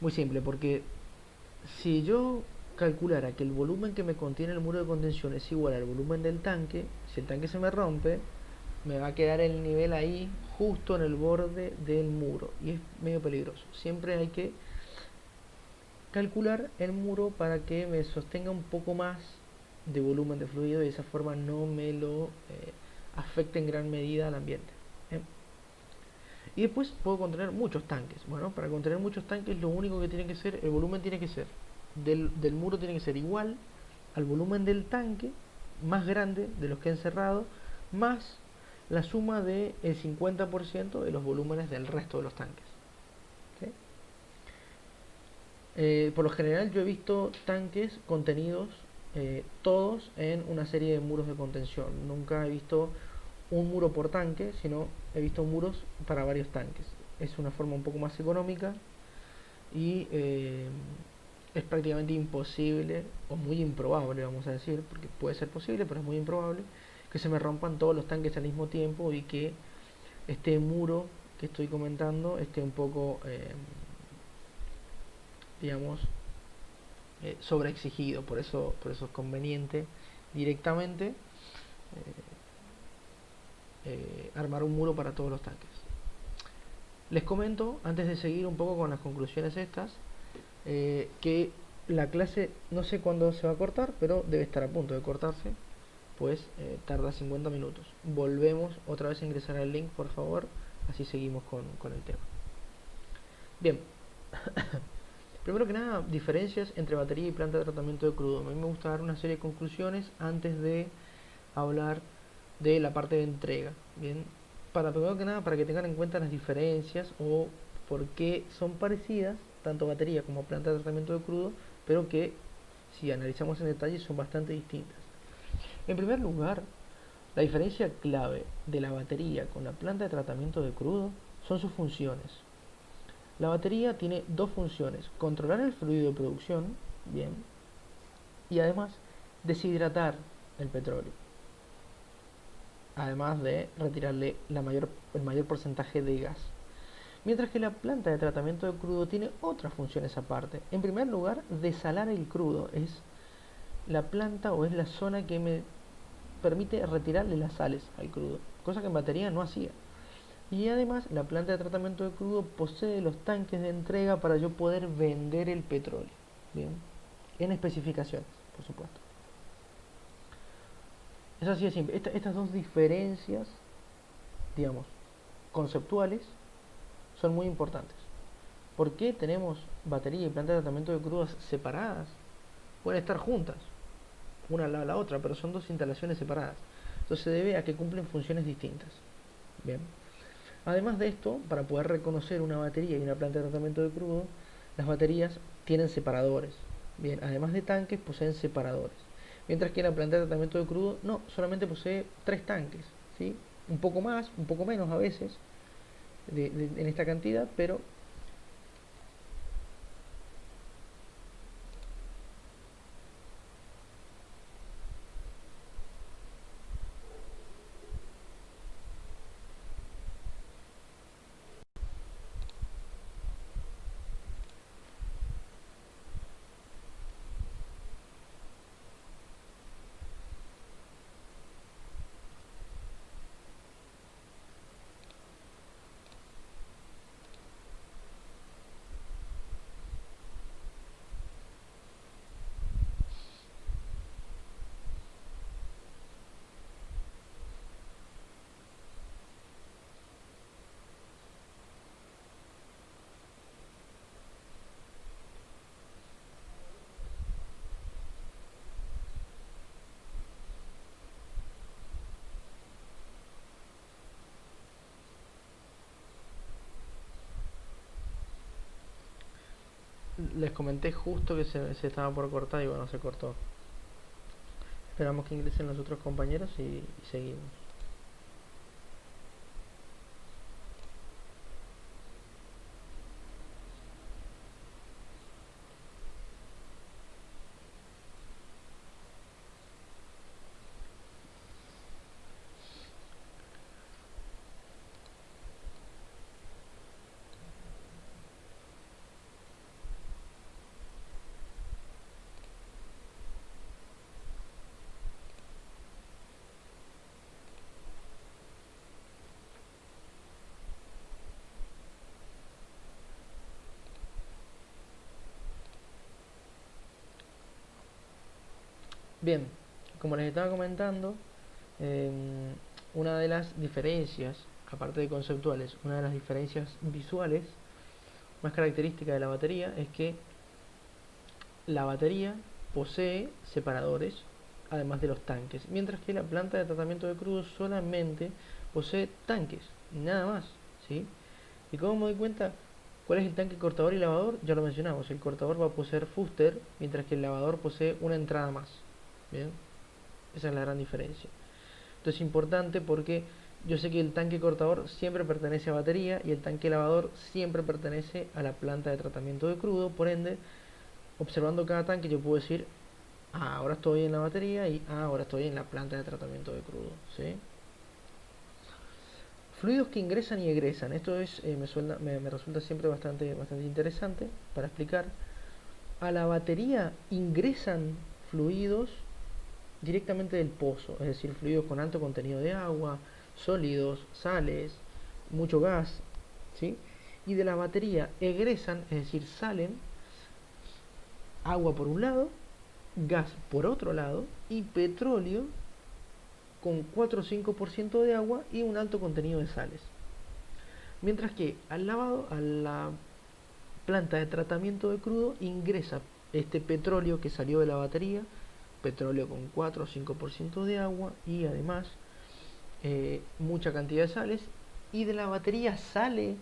Muy simple, porque si yo calculara que el volumen que me contiene el muro de contención es igual al volumen del tanque, si el tanque se me rompe, me va a quedar el nivel ahí justo en el borde del muro y es medio peligroso. Siempre hay que calcular el muro para que me sostenga un poco más de volumen de fluido y de esa forma no me lo afecte en gran medida al ambiente. Y después puedo contener muchos tanques. Bueno, para contener muchos tanques lo único que tiene que ser, el volumen tiene que ser, del muro tiene que ser igual al volumen del tanque, más grande de los que he encerrado, más la suma del 50% de los volúmenes del resto de los tanques. ¿Okay? Por lo general yo he visto tanques contenidos todos en una serie de muros de contención. Nunca he visto un muro por tanque, sino he visto muros para varios tanques. Es una forma un poco más económica y es prácticamente imposible o muy improbable, vamos a decir, porque puede ser posible, pero es muy improbable que se me rompan todos los tanques al mismo tiempo y que este muro que estoy comentando esté un poco, digamos, sobreexigido. Por eso es conveniente directamente armar un muro para todos los tanques. Les comento, antes de seguir un poco con las conclusiones estas, que la clase no sé cuándo se va a cortar, pero debe estar a punto de cortarse, pues tarda 50 minutos. Volvemos otra vez a ingresar al link, por favor, así seguimos con el tema. Bien, primero que nada, diferencias entre batería y planta de tratamiento de crudo. A mí me gusta dar una serie de conclusiones antes de hablar de la parte de entrega. Bien, primero que nada, para que tengan en cuenta las diferencias o por qué son parecidas tanto batería como planta de tratamiento de crudo, pero que si analizamos en detalle son bastante distintas. En primer lugar, la diferencia clave de la batería con la planta de tratamiento de crudo son sus funciones. La batería tiene dos funciones: controlar el fluido de producción, bien, y además deshidratar el petróleo, además de retirarle el mayor porcentaje de gas. Mientras que la planta de tratamiento de crudo tiene otras funciones aparte. En primer lugar, desalar el crudo. Es la planta o es la zona que me permite retirarle las sales al crudo, cosa que en batería no hacía. Y además, la planta de tratamiento de crudo posee los tanques de entrega para yo poder vender el petróleo. Bien, en especificaciones, por supuesto. Es así de simple. Estas dos diferencias, digamos, conceptuales, son muy importantes. ¿Por qué tenemos batería y planta de tratamiento de crudos separadas? Pueden estar juntas, una al lado de la otra, pero son dos instalaciones separadas. Entonces se debe a que cumplen funciones distintas. Bien. Además de esto, para poder reconocer una batería y una planta de tratamiento de crudo, las baterías tienen separadores. Bien, además de tanques, poseen separadores. Mientras que la planta de tratamiento de crudo no, solamente posee 3 tanques. ¿Sí? Un poco más, un poco menos a veces en esta cantidad, pero les comenté justo que se estaba por cortar y bueno, se cortó. Esperamos que ingresen los otros compañeros y seguimos. Bien, como les estaba comentando, una de las diferencias aparte de conceptuales, una de las diferencias visuales más características de la batería es que la batería posee separadores, además de los tanques, mientras que la planta de tratamiento de crudo solamente posee tanques, nada más, ¿sí? ¿Y cómo me doy cuenta cuál es el tanque cortador y lavador? Ya lo mencionamos, el cortador va a poseer fuster, mientras que el lavador posee una entrada más, ¿bien? Esa es la gran diferencia. Esto es importante porque yo sé que el tanque cortador siempre pertenece a batería y el tanque lavador siempre pertenece a la planta de tratamiento de crudo, por ende, observando cada tanque yo puedo decir, ahora estoy en la batería y ahora estoy en la planta de tratamiento de crudo, ¿sí? Fluidos que ingresan y egresan. Esto es, me resulta siempre bastante interesante para explicar. A la batería ingresan fluidos directamente del pozo, es decir, fluidos con alto contenido de agua, sólidos, sales, mucho gas, ¿sí? Y de la batería egresan, es decir, salen agua por un lado, gas por otro lado y petróleo con 4 o 5% de agua y un alto contenido de sales. Mientras que al lavado, a la planta de tratamiento de crudo ingresa este petróleo que salió de la batería, petróleo con 4 o 5% de agua y además mucha cantidad de sales, y de la batería sale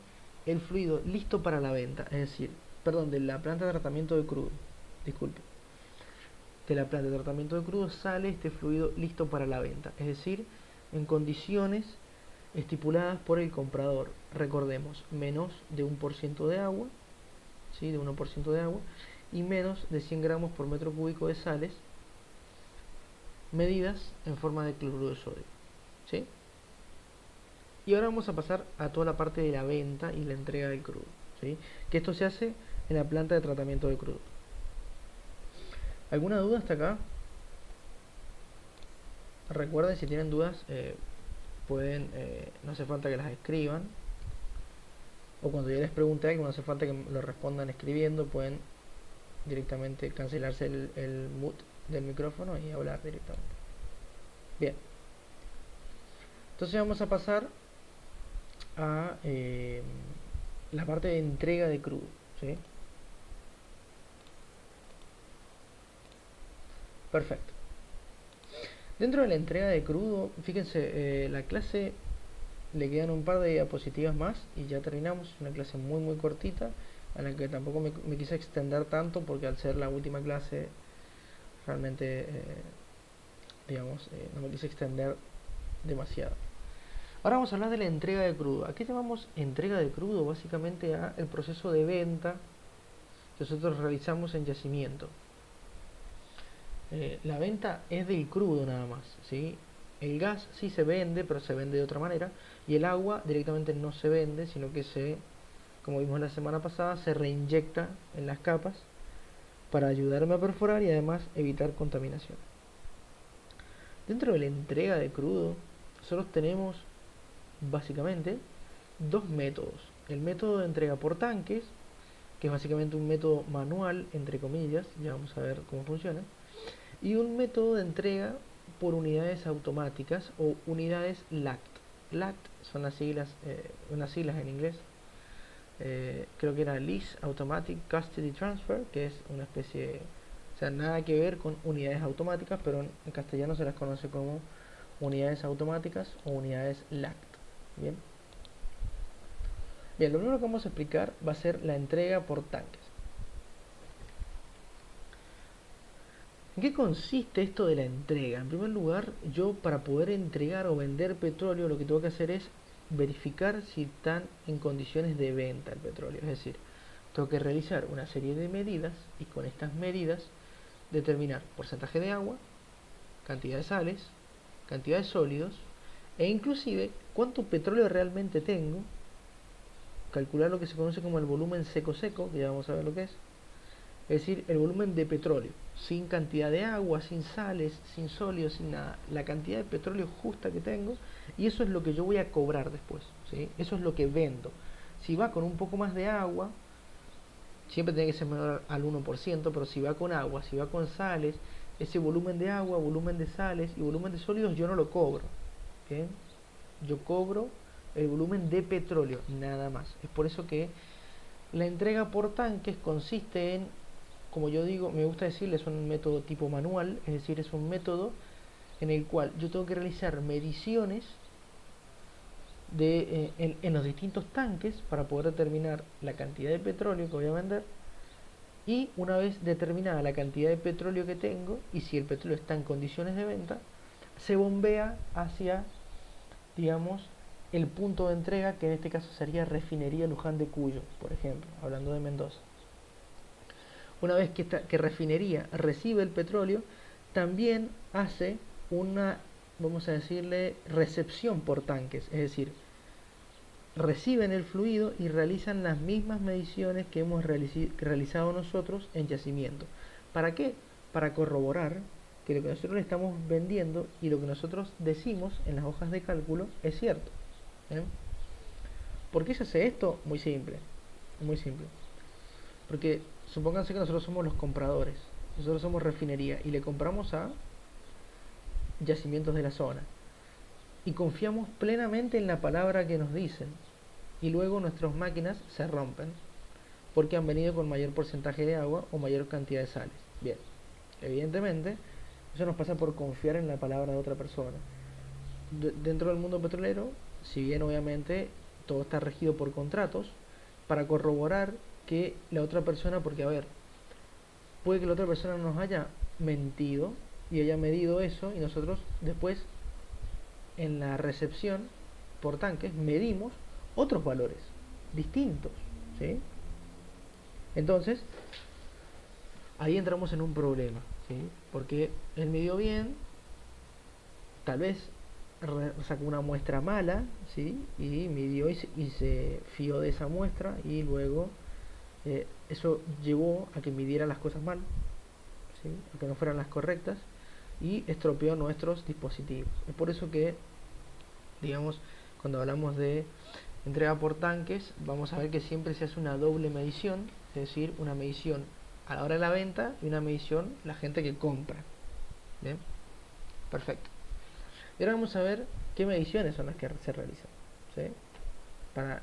el fluido listo para la venta, es decir, perdón, de la planta de tratamiento de crudo, disculpe, de la planta de tratamiento de crudo sale este fluido listo para la venta, es decir, en condiciones estipuladas por el comprador. Recordemos, menos de 1% de agua, ¿sí? De 1% de agua y menos de 100 gramos por metro cúbico de sales medidas en forma de cloruro de sodio, ¿sí? Y ahora vamos a pasar a toda la parte de la venta y la entrega del crudo, ¿sí? Que esto se hace en la planta de tratamiento de crudo. ¿Alguna duda hasta acá? Recuerden, si tienen dudas, pueden, no hace falta que las escriban, o cuando yo les pregunte algo, no hace falta que lo respondan escribiendo, pueden directamente cancelarse el mute del micrófono y hablar directamente. Bien, entonces vamos a pasar a la parte de entrega de crudo, ¿sí? Perfecto. Dentro de la entrega de crudo, fíjense, la clase le quedan un par de diapositivas más y ya terminamos. Una clase muy cortita, a la que tampoco me quise extender tanto porque al ser la última clase realmente, digamos, no me quise extender demasiado. Ahora vamos a hablar de la entrega de crudo. ¿A qué llamamos entrega de crudo? Básicamente a el proceso de venta que nosotros realizamos en yacimiento. La venta es del crudo nada más, ¿sí? El gas sí se vende, pero se vende de otra manera. Y el agua directamente no se vende, sino que se, como vimos la semana pasada, se reinyecta en las capas para ayudarme a perforar y además evitar contaminación. Dentro de la entrega de crudo, nosotros tenemos básicamente dos métodos. El método de entrega por tanques, que es básicamente un método manual, entre comillas, ya vamos a ver cómo funciona, y un método de entrega por unidades automáticas o unidades LACT. LACT son las siglas, unas siglas en inglés. Creo que era Lease Automatic Custody Transfer, que es una especie, o sea, nada que ver con unidades automáticas, pero en castellano se las conoce como unidades automáticas o unidades LACT. Bien. Bien, lo primero que vamos a explicar va a ser la entrega por tanques. ¿En qué consiste esto de la entrega? En primer lugar, yo para poder entregar o vender petróleo lo que tengo que hacer es verificar si están en condiciones de venta el petróleo. Es decir, tengo que realizar una serie de medidas y con estas medidas determinar porcentaje de agua, cantidad de sales, cantidad de sólidos e inclusive cuánto petróleo realmente tengo, calcular lo que se conoce como el volumen seco-seco, que ya vamos a ver lo que es decir, el volumen de petróleo, sin cantidad de agua, sin sales, sin sólidos, sin nada, la cantidad de petróleo justa que tengo, y eso es lo que yo voy a cobrar después, ¿sí? Eso es lo que vendo. Si va con un poco más de agua, siempre tiene que ser menor al 1%, pero si va con agua, si va con sales, ese volumen de agua, volumen de sales y volumen de sólidos yo no lo cobro, ¿bien? Yo cobro el volumen de petróleo, nada más. Es por eso que la entrega por tanques consiste en, como yo digo, me gusta decirle, es un método tipo manual, es decir, es un método en el cual yo tengo que realizar mediciones en los distintos tanques para poder determinar la cantidad de petróleo que voy a vender, y una vez determinada la cantidad de petróleo que tengo y si el petróleo está en condiciones de venta, se bombea hacia, digamos, el punto de entrega, que en este caso sería Refinería Luján de Cuyo, por ejemplo, hablando de Mendoza. Una vez que Refinería recibe el petróleo, también hace una, vamos a decirle, recepción por tanques, es decir, reciben el fluido y realizan las mismas mediciones que hemos realizado nosotros en yacimiento. ¿Para qué? Para corroborar que lo que nosotros le estamos vendiendo y lo que nosotros decimos en las hojas de cálculo es cierto. ¿Eh? ¿Por qué se hace esto? Muy simple, muy simple. Porque supónganse que nosotros somos los compradores, nosotros somos refinería y le compramos a yacimientos de la zona y confiamos plenamente en la palabra que nos dicen, y luego nuestras máquinas se rompen porque han venido con mayor porcentaje de agua o mayor cantidad de sales. Bien, evidentemente eso nos pasa por confiar en la palabra de otra persona. Dentro del mundo petrolero, si bien obviamente todo está regido por contratos, para corroborar que la otra persona, porque a ver, puede que la otra persona nos haya mentido y haya medido eso, y nosotros después en la recepción por tanques medimos otros valores distintos, ¿sí? Entonces ahí entramos en un problema, ¿sí? Porque él midió bien, tal vez sacó una muestra mala, ¿sí? Y midió y se fió de esa muestra, y luego eso llevó a que midiera las cosas mal, ¿sí? A que no fueran las correctas, y estropeó nuestros dispositivos. Es por eso que, digamos, cuando hablamos de entrega por tanques, vamos a ver que siempre se hace una doble medición, es decir, una medición a la hora de la venta y una medición la gente que compra. Bien, perfecto. Y ahora vamos a ver qué mediciones son las que se realizan, ¿sí? Para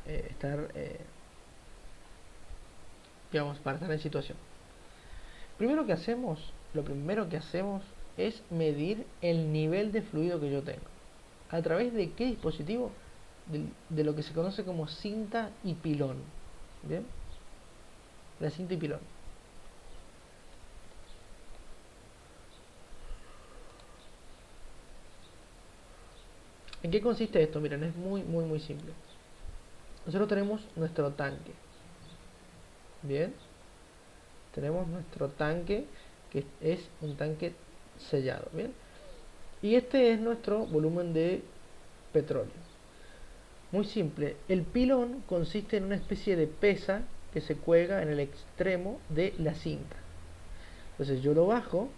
digamos, para estar en situación. Lo primero que hacemos es medir el nivel de fluido que yo tengo. ¿A través de qué dispositivo? De lo que se conoce como cinta y pilón. ¿Bien? La cinta y pilón. ¿En qué consiste esto? Miren, es muy simple. Nosotros tenemos nuestro tanque. Bien. Tenemos nuestro tanque, que es un tanque sellado. Bien. Y este es nuestro volumen de petróleo. Muy simple. El pilón consiste en una especie de pesa que se cuelga en el extremo de la cinta. Entonces yo lo bajo,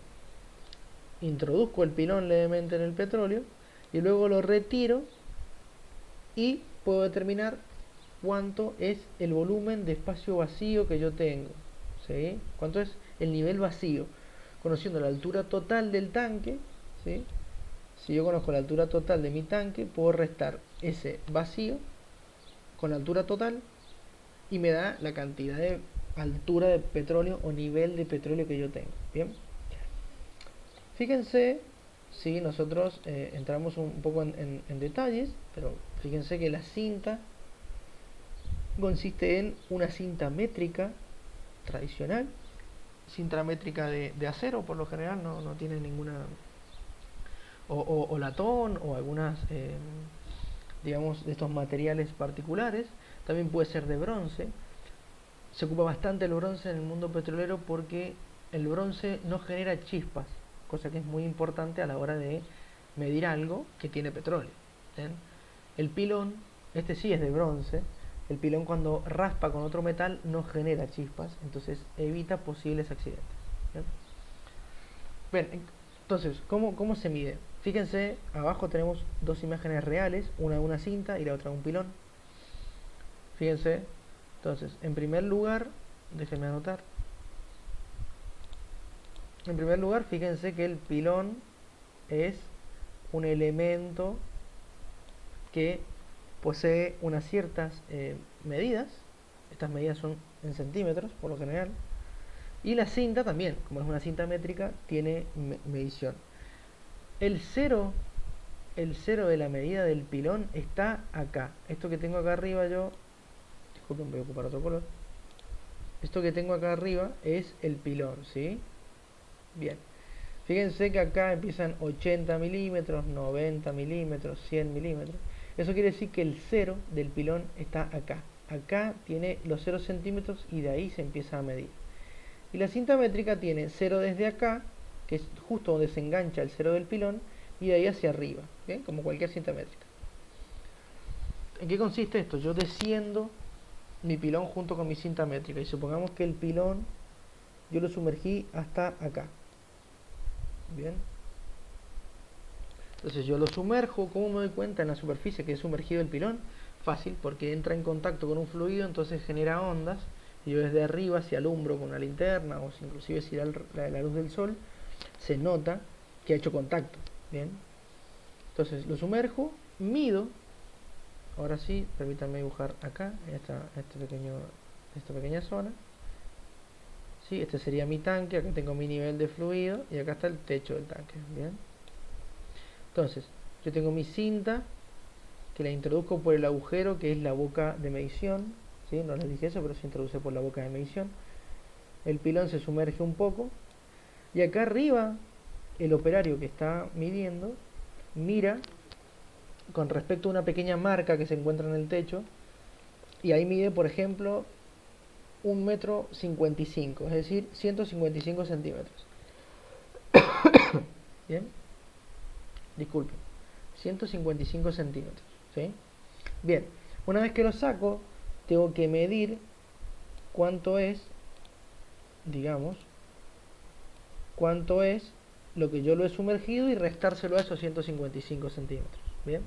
introduzco el pilón levemente en el petróleo y luego lo retiro y puedo determinar cuánto es el volumen de espacio vacío que yo tengo, ¿sí? Cuánto es el nivel vacío, conociendo la altura total del tanque, ¿sí? Si yo conozco la altura total de mi tanque, puedo restar ese vacío con la altura total y me da la cantidad de altura de petróleo o nivel de petróleo que yo tengo. Bien, fíjense, si nosotros entramos un poco en detalles, pero fíjense que la cinta consiste en una cinta métrica tradicional, cinta métrica de acero por lo general, no tiene ninguna, o latón, o algunas, digamos, de estos materiales particulares. También puede ser de bronce. Se ocupa bastante el bronce en el mundo petrolero porque el bronce no genera chispas, cosa que es muy importante a la hora de medir algo que tiene petróleo. ¿Bien? El pilón, este sí es de bronce. El pilón, cuando raspa con otro metal, no genera chispas, entonces evita posibles accidentes. Bien, entonces, ¿cómo se mide? Fíjense, abajo tenemos dos imágenes reales, una de una cinta y la otra de un pilón. Fíjense, entonces, en primer lugar, déjenme anotar. En primer lugar, fíjense que el pilón es un elemento que posee unas ciertas medidas. Estas medidas son en centímetros por lo general. Y la cinta también, como es una cinta métrica, tiene medición. El cero de la medida del pilón está acá. Esto que tengo acá arriba yo, disculpen, voy a ocupar otro color. Esto que tengo acá arriba es el pilón, ¿sí? Bien. Fíjense que acá empiezan 80 milímetros, 90 milímetros, 100 milímetros. Eso quiere decir que el cero del pilón está acá. Acá tiene los 0 centímetros y de ahí se empieza a medir. Y la cinta métrica tiene 0 desde acá, que es justo donde se engancha el cero del pilón, y de ahí hacia arriba, ¿bien? Como cualquier cinta métrica. ¿En qué consiste esto? Yo desciendo mi pilón junto con mi cinta métrica y supongamos que el pilón yo lo sumergí hasta acá. Bien. Entonces yo lo sumerjo. ¿Cómo me doy cuenta en la superficie que he sumergido el pilón? Fácil, porque entra en contacto con un fluido, entonces genera ondas. Y yo desde arriba, si alumbro con una linterna o si inclusive si la luz del sol, se nota que ha hecho contacto. Bien. Entonces lo sumerjo, mido. Ahora sí, permítanme dibujar acá, en esta pequeña zona. ¿Sí? Este sería mi tanque, acá tengo mi nivel de fluido y acá está el techo del tanque. Bien. Entonces, yo tengo mi cinta que la introduzco por el agujero que es la boca de medición. ¿Sí? No les dije eso, pero se introduce por la boca de medición. El pilón se sumerge un poco y acá arriba el operario que está midiendo mira con respecto a una pequeña marca que se encuentra en el techo y ahí mide, por ejemplo, 1,55 m, es decir, 155 centímetros. Bien, disculpen, 155 centímetros. ¿Sí? Bien, una vez que lo saco, tengo que medir cuánto es, digamos, cuánto es lo que yo lo he sumergido y restárselo a esos 155 centímetros. Bien.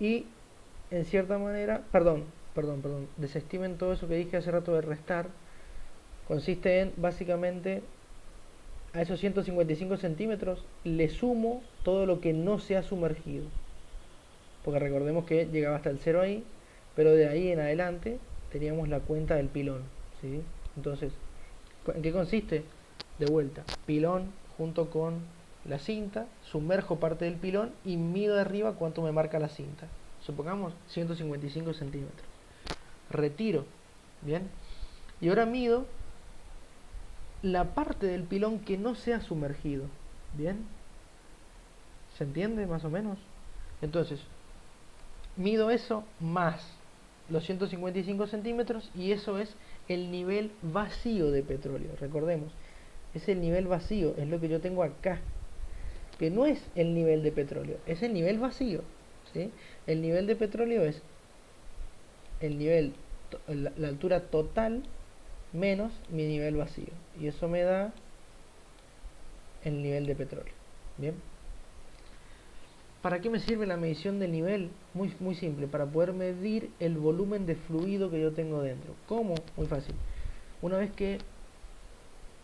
Y en cierta manera, perdón, desestimen todo eso que dije hace rato de restar. Consiste en, básicamente, a esos 155 centímetros le sumo todo lo que no se ha sumergido. Porque recordemos que llegaba hasta el cero ahí, pero de ahí en adelante teníamos la cuenta del pilón. ¿Sí? Entonces, ¿en qué consiste? De vuelta, pilón junto con la cinta, sumerjo parte del pilón y mido de arriba cuánto me marca la cinta. Supongamos 155 centímetros. Retiro, ¿bien? Y ahora mido la parte del pilón que no se ha sumergido, ¿bien? ¿Se entiende más o menos? Entonces, mido eso más los 155 centímetros y eso es el nivel vacío de petróleo. Recordemos, es el nivel vacío, es lo que yo tengo acá, que no es el nivel de petróleo, es el nivel vacío. ¿Sí? El nivel de petróleo es el nivel, la altura total menos mi nivel vacío, y eso me da el nivel de petróleo. Bien. ¿Para qué me sirve la medición del nivel? Muy simple, para poder medir el volumen de fluido que yo tengo dentro. ¿Cómo? Muy fácil. Una vez que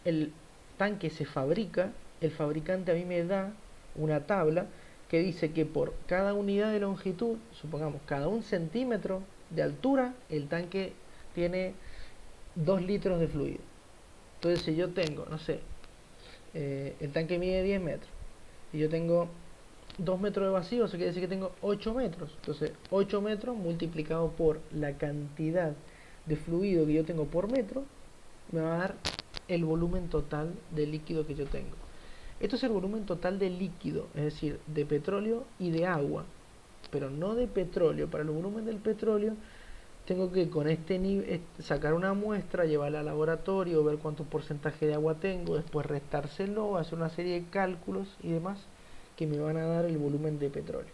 el tanque se fabrica, el fabricante a mí me da una tabla que dice que por cada unidad de longitud, supongamos cada 1 centímetro de altura, el tanque tiene 2 litros de fluido. Entonces si yo tengo, no sé, el tanque mide 10 metros y yo tengo 2 metros de vacío, eso quiere decir que tengo 8 metros. Entonces 8 metros multiplicado por la cantidad de fluido que yo tengo por metro me va a dar el volumen total de líquido que yo tengo. Esto es el volumen total de líquido, es decir, de petróleo y de agua, pero no de petróleo. Para el volumen del petróleo tengo que con este nivel sacar una muestra, llevarla al laboratorio, ver cuánto porcentaje de agua tengo, después restárselo, hacer una serie de cálculos y demás que me van a dar el volumen de petróleo.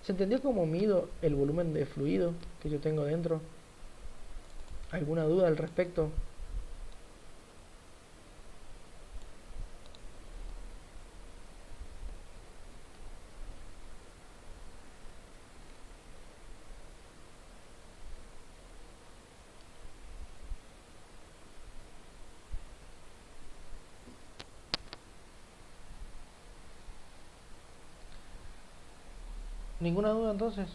¿Se entendió cómo mido el volumen de fluido que yo tengo dentro? ¿Alguna duda al respecto? ¿Ninguna duda entonces?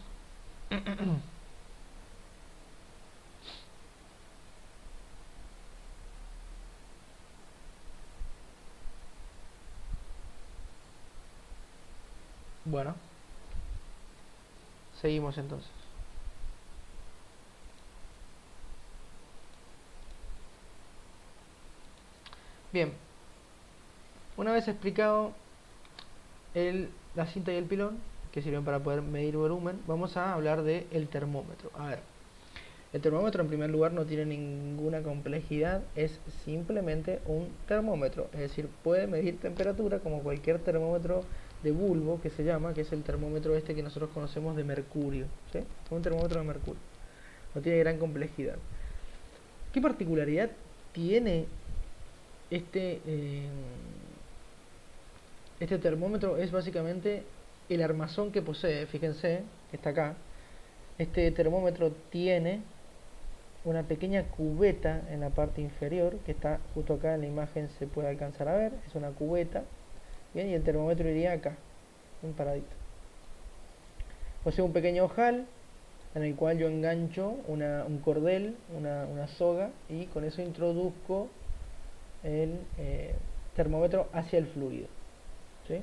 Bueno, seguimos entonces. Bien, una vez explicado la cinta y el pilón, que sirven para poder medir volumen, vamos a hablar del termómetro. A ver, el termómetro en primer lugar no tiene ninguna complejidad, es simplemente un termómetro, es decir, puede medir temperatura como cualquier termómetro de bulbo que se llama, que es el termómetro este que nosotros conocemos de mercurio, ¿sí? Un termómetro de mercurio, no tiene gran complejidad. ¿Qué particularidad tiene este, este termómetro? Es básicamente el armazón que posee. Fíjense, está acá. Este termómetro tiene una pequeña cubeta en la parte inferior, que está justo acá en la imagen, se puede alcanzar a ver, es una cubeta, bien, y el termómetro iría acá, un paradito. Posee un pequeño ojal en el cual yo engancho un cordel, una soga, y con eso introduzco el termómetro hacia el fluido, ¿sí?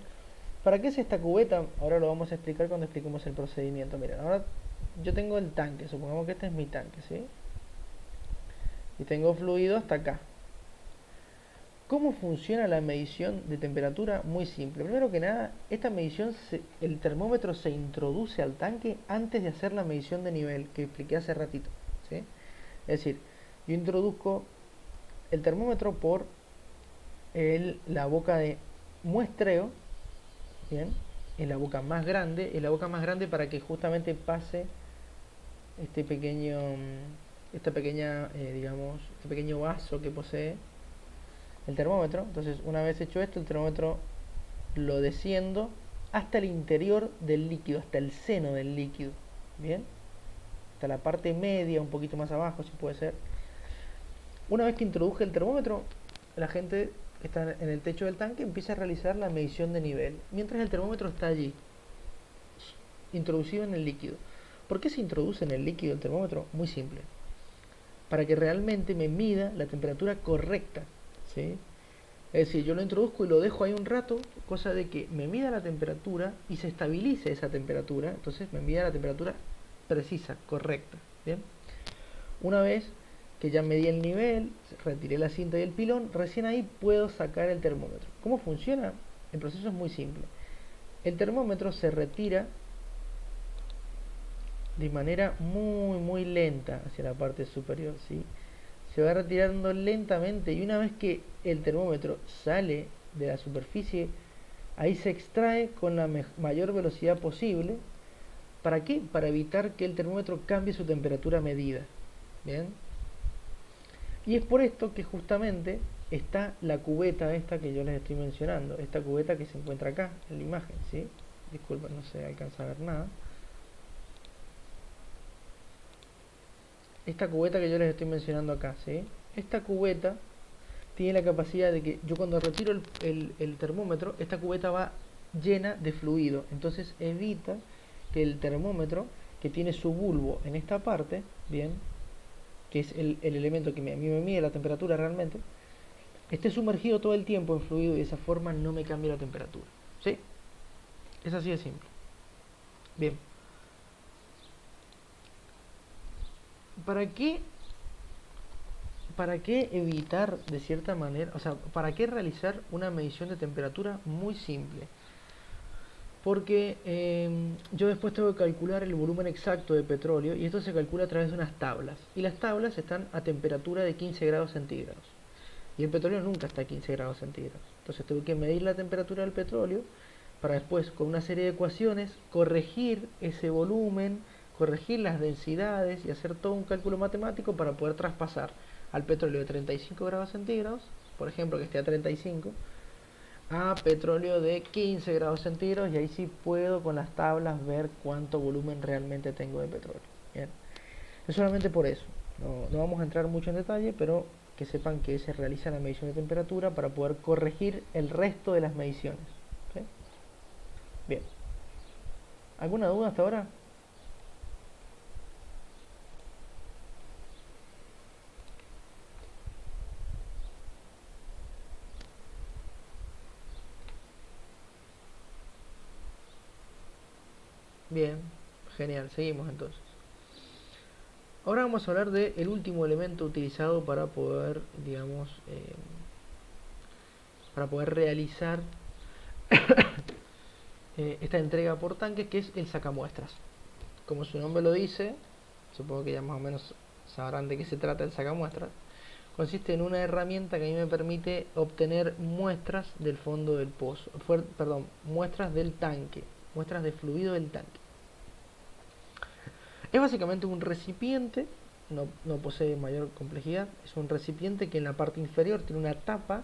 ¿Para qué es esta cubeta? Ahora lo vamos a explicar cuando expliquemos el procedimiento. Miren, ahora yo tengo el tanque, supongamos que este es mi tanque, ¿sí? Y tengo fluido hasta acá. ¿Cómo funciona la medición de temperatura? Muy simple. Primero que nada, esta medición, el termómetro se introduce al tanque antes de hacer la medición de nivel que expliqué hace ratito, ¿sí? Es decir, yo introduzco el termómetro por la boca de muestreo, bien, en la boca más grande para que justamente pase este pequeño, digamos, este pequeño vaso que posee el termómetro. Entonces, una vez hecho esto, el termómetro lo desciendo hasta el interior del líquido, hasta el seno del líquido, bien, hasta la parte media, un poquito más abajo, si puede ser. Una vez que introduje el termómetro, la gente que está en el techo del tanque empieza a realizar la medición de nivel, mientras el termómetro está allí, introducido en el líquido. ¿Por qué se introduce en el líquido el termómetro? Muy simple. Para que realmente me mida la temperatura correcta, ¿sí? Es decir, yo lo introduzco y lo dejo ahí un rato, cosa de que me mida la temperatura y se estabilice esa temperatura. Entonces me mida la temperatura precisa, correcta, ¿bien? Una vez que ya medí el nivel, retiré la cinta y el pilón, recién ahí puedo sacar el termómetro. ¿Cómo funciona? El proceso es muy simple. El termómetro se retira de manera muy lenta hacia la parte superior, ¿sí? Se va retirando lentamente, y una vez que el termómetro sale de la superficie, ahí se extrae con la mayor velocidad posible. ¿Para qué? Para evitar que el termómetro cambie su temperatura medida, ¿bien? Y es por esto que justamente está la cubeta esta que yo les estoy mencionando, esta cubeta que se encuentra acá en la imagen, ¿sí? Disculpen, no se alcanza a ver nada. Esta cubeta que yo les estoy mencionando acá, ¿sí? Esta cubeta tiene la capacidad de que yo cuando retiro el termómetro, esta cubeta va llena de fluido, entonces evita que el termómetro, que tiene su bulbo en esta parte, bien, que es el elemento que a mí me mide la temperatura realmente, esté sumergido todo el tiempo en fluido, y de esa forma no me cambie la temperatura, ¿sí? Es así de simple. Bien, ¿para qué evitar de cierta manera, o sea, para qué realizar una medición de temperatura? Muy simple. Porque yo después tengo que calcular el volumen exacto de petróleo, y esto se calcula a través de unas tablas. Y las tablas están a temperatura de 15 grados centígrados. Y el petróleo nunca está a 15 grados centígrados. Entonces tengo que medir la temperatura del petróleo para después, con una serie de ecuaciones, corregir ese volumen, corregir las densidades y hacer todo un cálculo matemático para poder traspasar al petróleo de 35 grados centígrados, por ejemplo, que esté a 35, a petróleo de 15 grados centígrados, y ahí sí puedo con las tablas ver cuánto volumen realmente tengo de petróleo. Bien. Es solamente por eso. No vamos a entrar mucho en detalle, pero que sepan que se realiza la medición de temperatura para poder corregir el resto de las mediciones, ¿sí? Bien. ¿Alguna duda hasta ahora? Bien, genial, seguimos entonces. Ahora vamos a hablar del último elemento utilizado para poder, digamos, para poder realizar esta entrega por tanques, que es el sacamuestras. Como su nombre lo dice, supongo que ya más o menos sabrán de qué se trata el sacamuestras. Consiste en una herramienta que a mí me permite obtener muestras del fondo del pozo, perdón, muestras del tanque, muestras de fluido del tanque. Es básicamente un recipiente, no posee mayor complejidad, es un recipiente que en la parte inferior tiene una tapa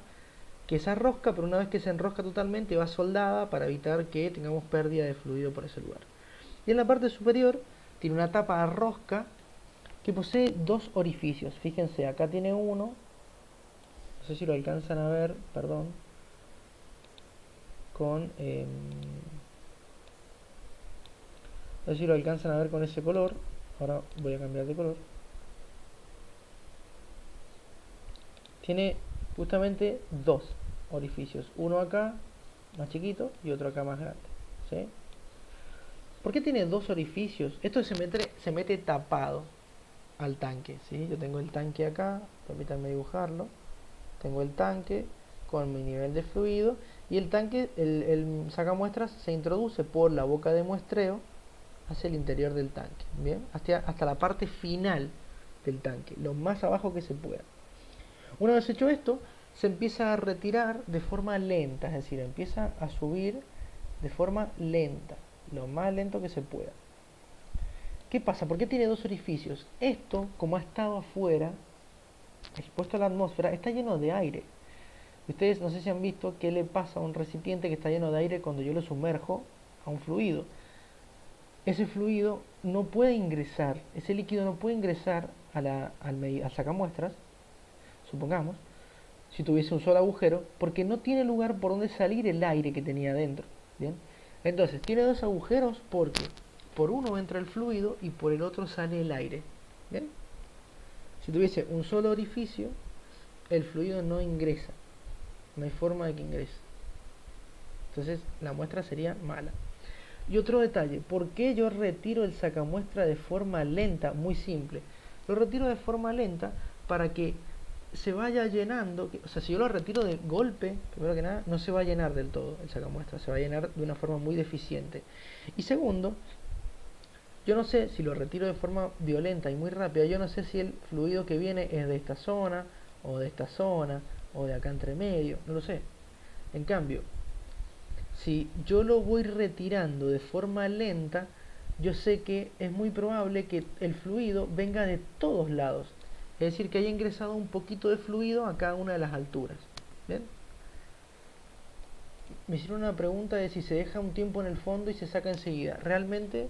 que se enrosca, pero una vez que se enrosca totalmente va soldada para evitar que tengamos pérdida de fluido por ese lugar. Y en la parte superior tiene una tapa a rosca que posee dos orificios. Fíjense, acá tiene uno, no sé si lo alcanzan a ver, perdón, con... no sé si lo alcanzan a ver con ese color. Ahora voy a cambiar de color. Tiene justamente dos orificios. Uno acá, más chiquito, y otro acá más grande. ¿Sí? ¿Por qué tiene dos orificios? Esto se mete tapado al tanque. ¿Sí? Yo tengo el tanque acá, permítanme dibujarlo. Tengo el tanque con mi nivel de fluido y el tanque, el sacamuestras se introduce por la boca de muestreo hacia el interior del tanque, ¿bien? Hasta la parte final del tanque, lo más abajo que se pueda. Una vez hecho esto, se empieza a retirar de forma lenta, es decir, empieza a subir de forma lenta, lo más lento que se pueda. ¿Qué pasa? ¿Por qué tiene dos orificios? Esto, como ha estado afuera, expuesto a la atmósfera, está lleno de aire. Ustedes no sé si han visto qué le pasa a un recipiente que está lleno de aire cuando yo lo sumerjo a un fluido. Ese fluido no puede ingresar, ese líquido no puede ingresar al sacamuestras, supongamos, si tuviese un solo agujero, porque no tiene lugar por donde salir el aire que tenía adentro. ¿Bien? Entonces, tiene dos agujeros porque por uno entra el fluido y por el otro sale el aire. ¿Bien? Si tuviese un solo orificio, el fluido no ingresa. No hay forma de que ingrese. Entonces, la muestra sería mala. Y otro detalle, ¿por qué yo retiro el sacamuestra de forma lenta? Muy simple. Lo retiro de forma lenta para que se vaya llenando, o sea, si yo lo retiro de golpe, primero que nada, no se va a llenar del todo el sacamuestra, se va a llenar de una forma muy deficiente. Y segundo, yo no sé si lo retiro de forma violenta y muy rápida, yo no sé si el fluido que viene es de esta zona, o de esta zona, o de acá entre medio, no lo sé. En cambio, si yo lo voy retirando de forma lenta, yo sé que es muy probable que el fluido venga de todos lados. Es decir, que haya ingresado un poquito de fluido a cada una de las alturas. ¿Bien? Me hicieron una pregunta de si se deja un tiempo en el fondo y se saca enseguida. Realmente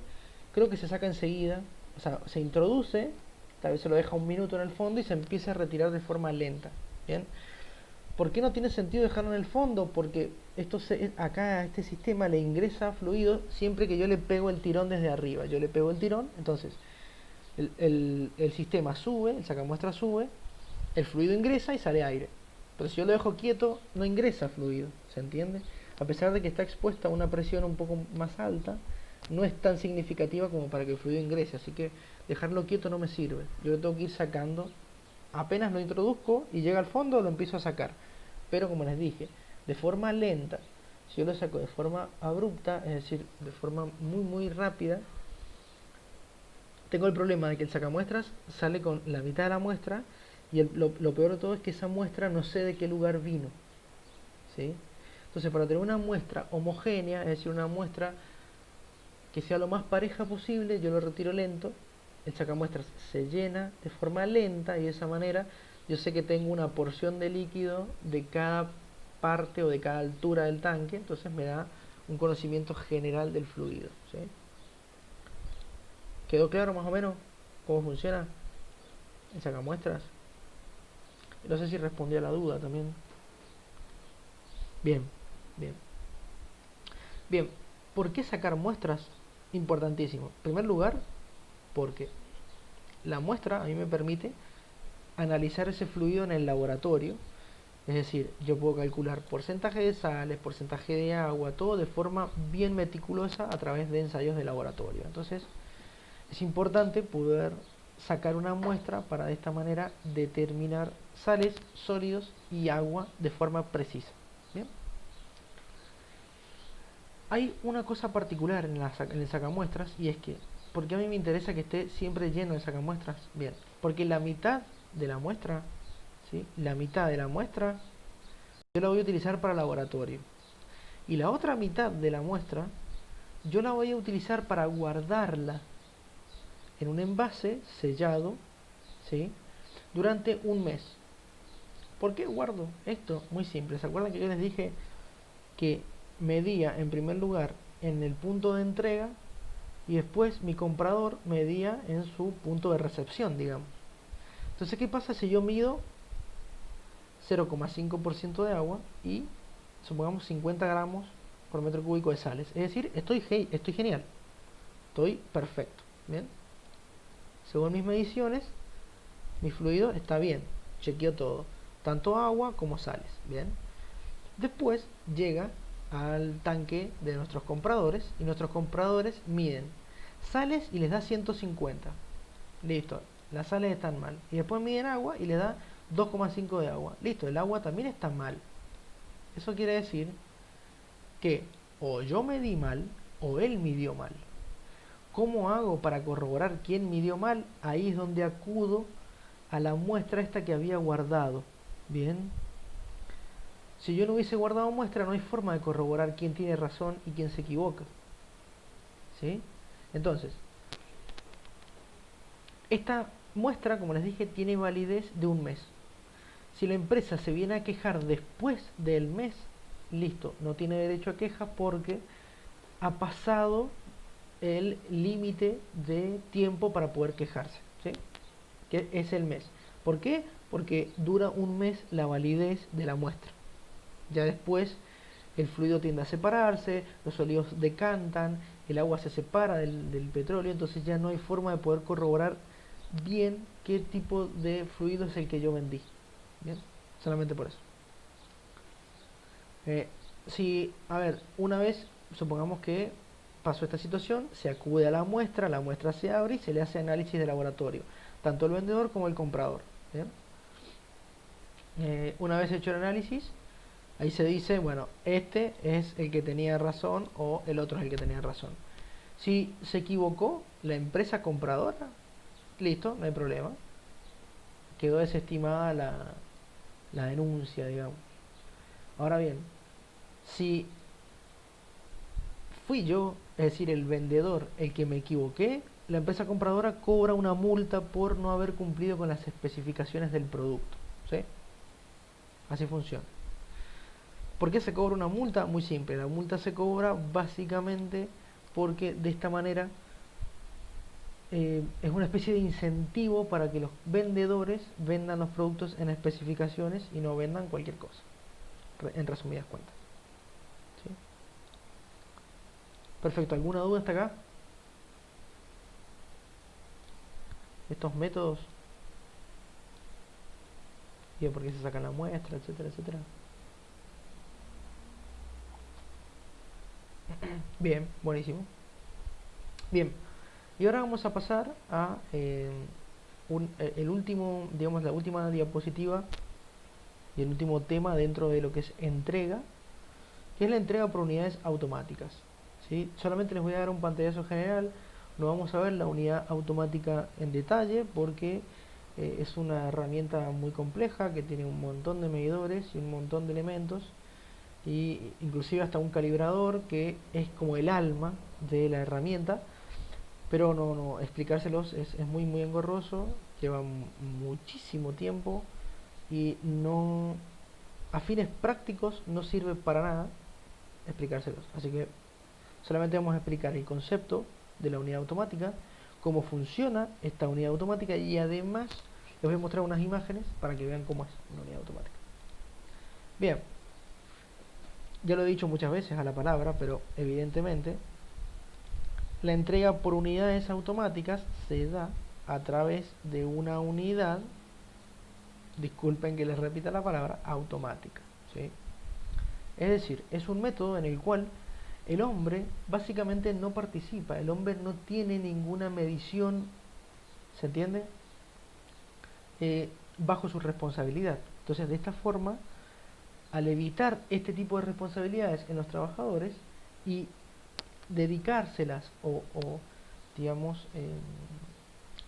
creo que se saca enseguida. O sea, se introduce, tal vez se lo deja un minuto en el fondo y se empieza a retirar de forma lenta. ¿Bien? ¿Por qué no tiene sentido dejarlo en el fondo? Porque acá a este sistema le ingresa fluido siempre que yo le pego el tirón desde arriba. Yo le pego el tirón, entonces el sistema sube, el sacamuestra sube, el fluido ingresa y sale aire. Pero si yo lo dejo quieto, no ingresa fluido, ¿se entiende? A pesar de que está expuesta a una presión un poco más alta, no es tan significativa como para que el fluido ingrese, así que dejarlo quieto no me sirve. Yo lo tengo que ir sacando, apenas lo introduzco y llega al fondo, lo empiezo a sacar. Pero como les dije, de forma lenta. Si yo lo saco de forma abrupta, es decir, de forma muy rápida, tengo el problema de que el sacamuestras sale con la mitad de la muestra y lo peor de todo es que esa muestra no sé de qué lugar vino. ¿Sí? Entonces, para tener una muestra homogénea, es decir, una muestra que sea lo más pareja posible, yo lo retiro lento, el sacamuestras se llena de forma lenta y de esa manera yo sé que tengo una porción de líquido de cada parte o de cada altura del tanque, entonces me da un conocimiento general del fluido. ¿Sí? ¿Quedó claro más o menos cómo funciona el sacamuestras? No sé si respondí a la duda también. Bien, bien. Bien, ¿por qué sacar muestras? Importantísimo. En primer lugar, porque la muestra a mí me permite analizar ese fluido en el laboratorio. Es decir, yo puedo calcular porcentaje de sales, porcentaje de agua, todo de forma bien meticulosa a través de ensayos de laboratorio. Entonces, es importante poder sacar una muestra para de esta manera determinar sales, sólidos y agua de forma precisa. ¿Bien? Hay una cosa particular en el sacamuestras, y es que, ¿por qué a mí me interesa que esté siempre lleno de sacamuestras? Bien, porque la mitad de la muestra, ¿sí? La mitad de la muestra yo la voy a utilizar para laboratorio. Y la otra mitad de la muestra yo la voy a utilizar para guardarla en un envase sellado, ¿sí? Durante un mes. ¿Por qué guardo esto? Muy simple. ¿Se acuerdan que yo les dije que medía en primer lugar en el punto de entrega y después mi comprador medía en su punto de recepción, digamos? Entonces, ¿qué pasa si yo mido 0,5% de agua y supongamos 50 gramos por metro cúbico de sales? Es decir, estoy genial, estoy perfecto. Bien, según mis mediciones, mi fluido está bien, chequeo todo, tanto agua como sales. Bien, después llega al tanque de nuestros compradores y nuestros compradores miden sales y les da 150. Listo, las sales están mal. Y después miden agua y les da 2,5 de agua. Listo, el agua también está mal. Eso quiere decir que o yo medí mal o él midió mal. ¿Cómo hago para corroborar quién midió mal? Ahí es donde acudo a la muestra esta que había guardado. Bien, si yo no hubiese guardado muestra, no hay forma de corroborar quién tiene razón y quién se equivoca. ¿Sí? Entonces, esta muestra, como les dije, tiene validez de un mes. Si la empresa se viene a quejar después del mes, listo, no tiene derecho a queja porque ha pasado el límite de tiempo para poder quejarse, ¿sí? Que es el mes. ¿Por qué? Porque dura un mes la validez de la muestra. Ya después el fluido tiende a separarse, los sólidos decantan, el agua se separa del petróleo, entonces ya no hay forma de poder corroborar bien qué tipo de fluido es el que yo vendí. Bien, solamente por eso. Si, a ver, una vez, supongamos que pasó esta situación, se acude a la muestra se abre y se le hace análisis de laboratorio, tanto el vendedor como el comprador. ¿Bien? Una vez hecho el análisis, ahí se dice, bueno, este es el que tenía razón o el otro es el que tenía razón. Si se equivocó la empresa compradora, listo, no hay problema. Quedó desestimada la denuncia, digamos. Ahora bien, si fui yo, es decir, el vendedor, el que me equivoqué, la empresa compradora cobra una multa por no haber cumplido con las especificaciones del producto. ¿Sí? Así funciona. ¿Por qué se cobra una multa? Muy simple, la multa se cobra básicamente porque de esta manera es una especie de incentivo para que los vendedores vendan los productos en especificaciones y no vendan cualquier cosa, en resumidas cuentas. ¿Sí? Perfecto, ¿alguna duda hasta acá? Estos métodos, y por qué se sacan la muestra, etcétera, etcétera. Bien, buenísimo. Bien, y ahora vamos a pasar a el último, digamos, la última diapositiva y el último tema dentro de lo que es entrega, que es la entrega por unidades automáticas. ¿Sí? Solamente les voy a dar un pantallazo general, no vamos a ver la unidad automática en detalle porque es una herramienta muy compleja que tiene un montón de medidores y un montón de elementos y inclusive hasta un calibrador que es como el alma de la herramienta, pero no explicárselos es muy engorroso, lleva muchísimo tiempo y no, a fines prácticos no sirve para nada explicárselos. Así que solamente vamos a explicar el concepto de la unidad automática, cómo funciona esta unidad automática y además les voy a mostrar unas imágenes para que vean cómo es una unidad automática. Bien, ya lo he dicho muchas veces a la palabra, pero evidentemente La entrega por unidades automáticas se da a través de una unidad, disculpen que les repita la palabra, automática, ¿sí? Es decir, es un método en el cual el hombre básicamente no participa, el hombre no tiene ninguna medición, ¿se entiende? Bajo su responsabilidad. Entonces, de esta forma, al evitar este tipo de responsabilidades en los trabajadores y dedicárselas o digamos,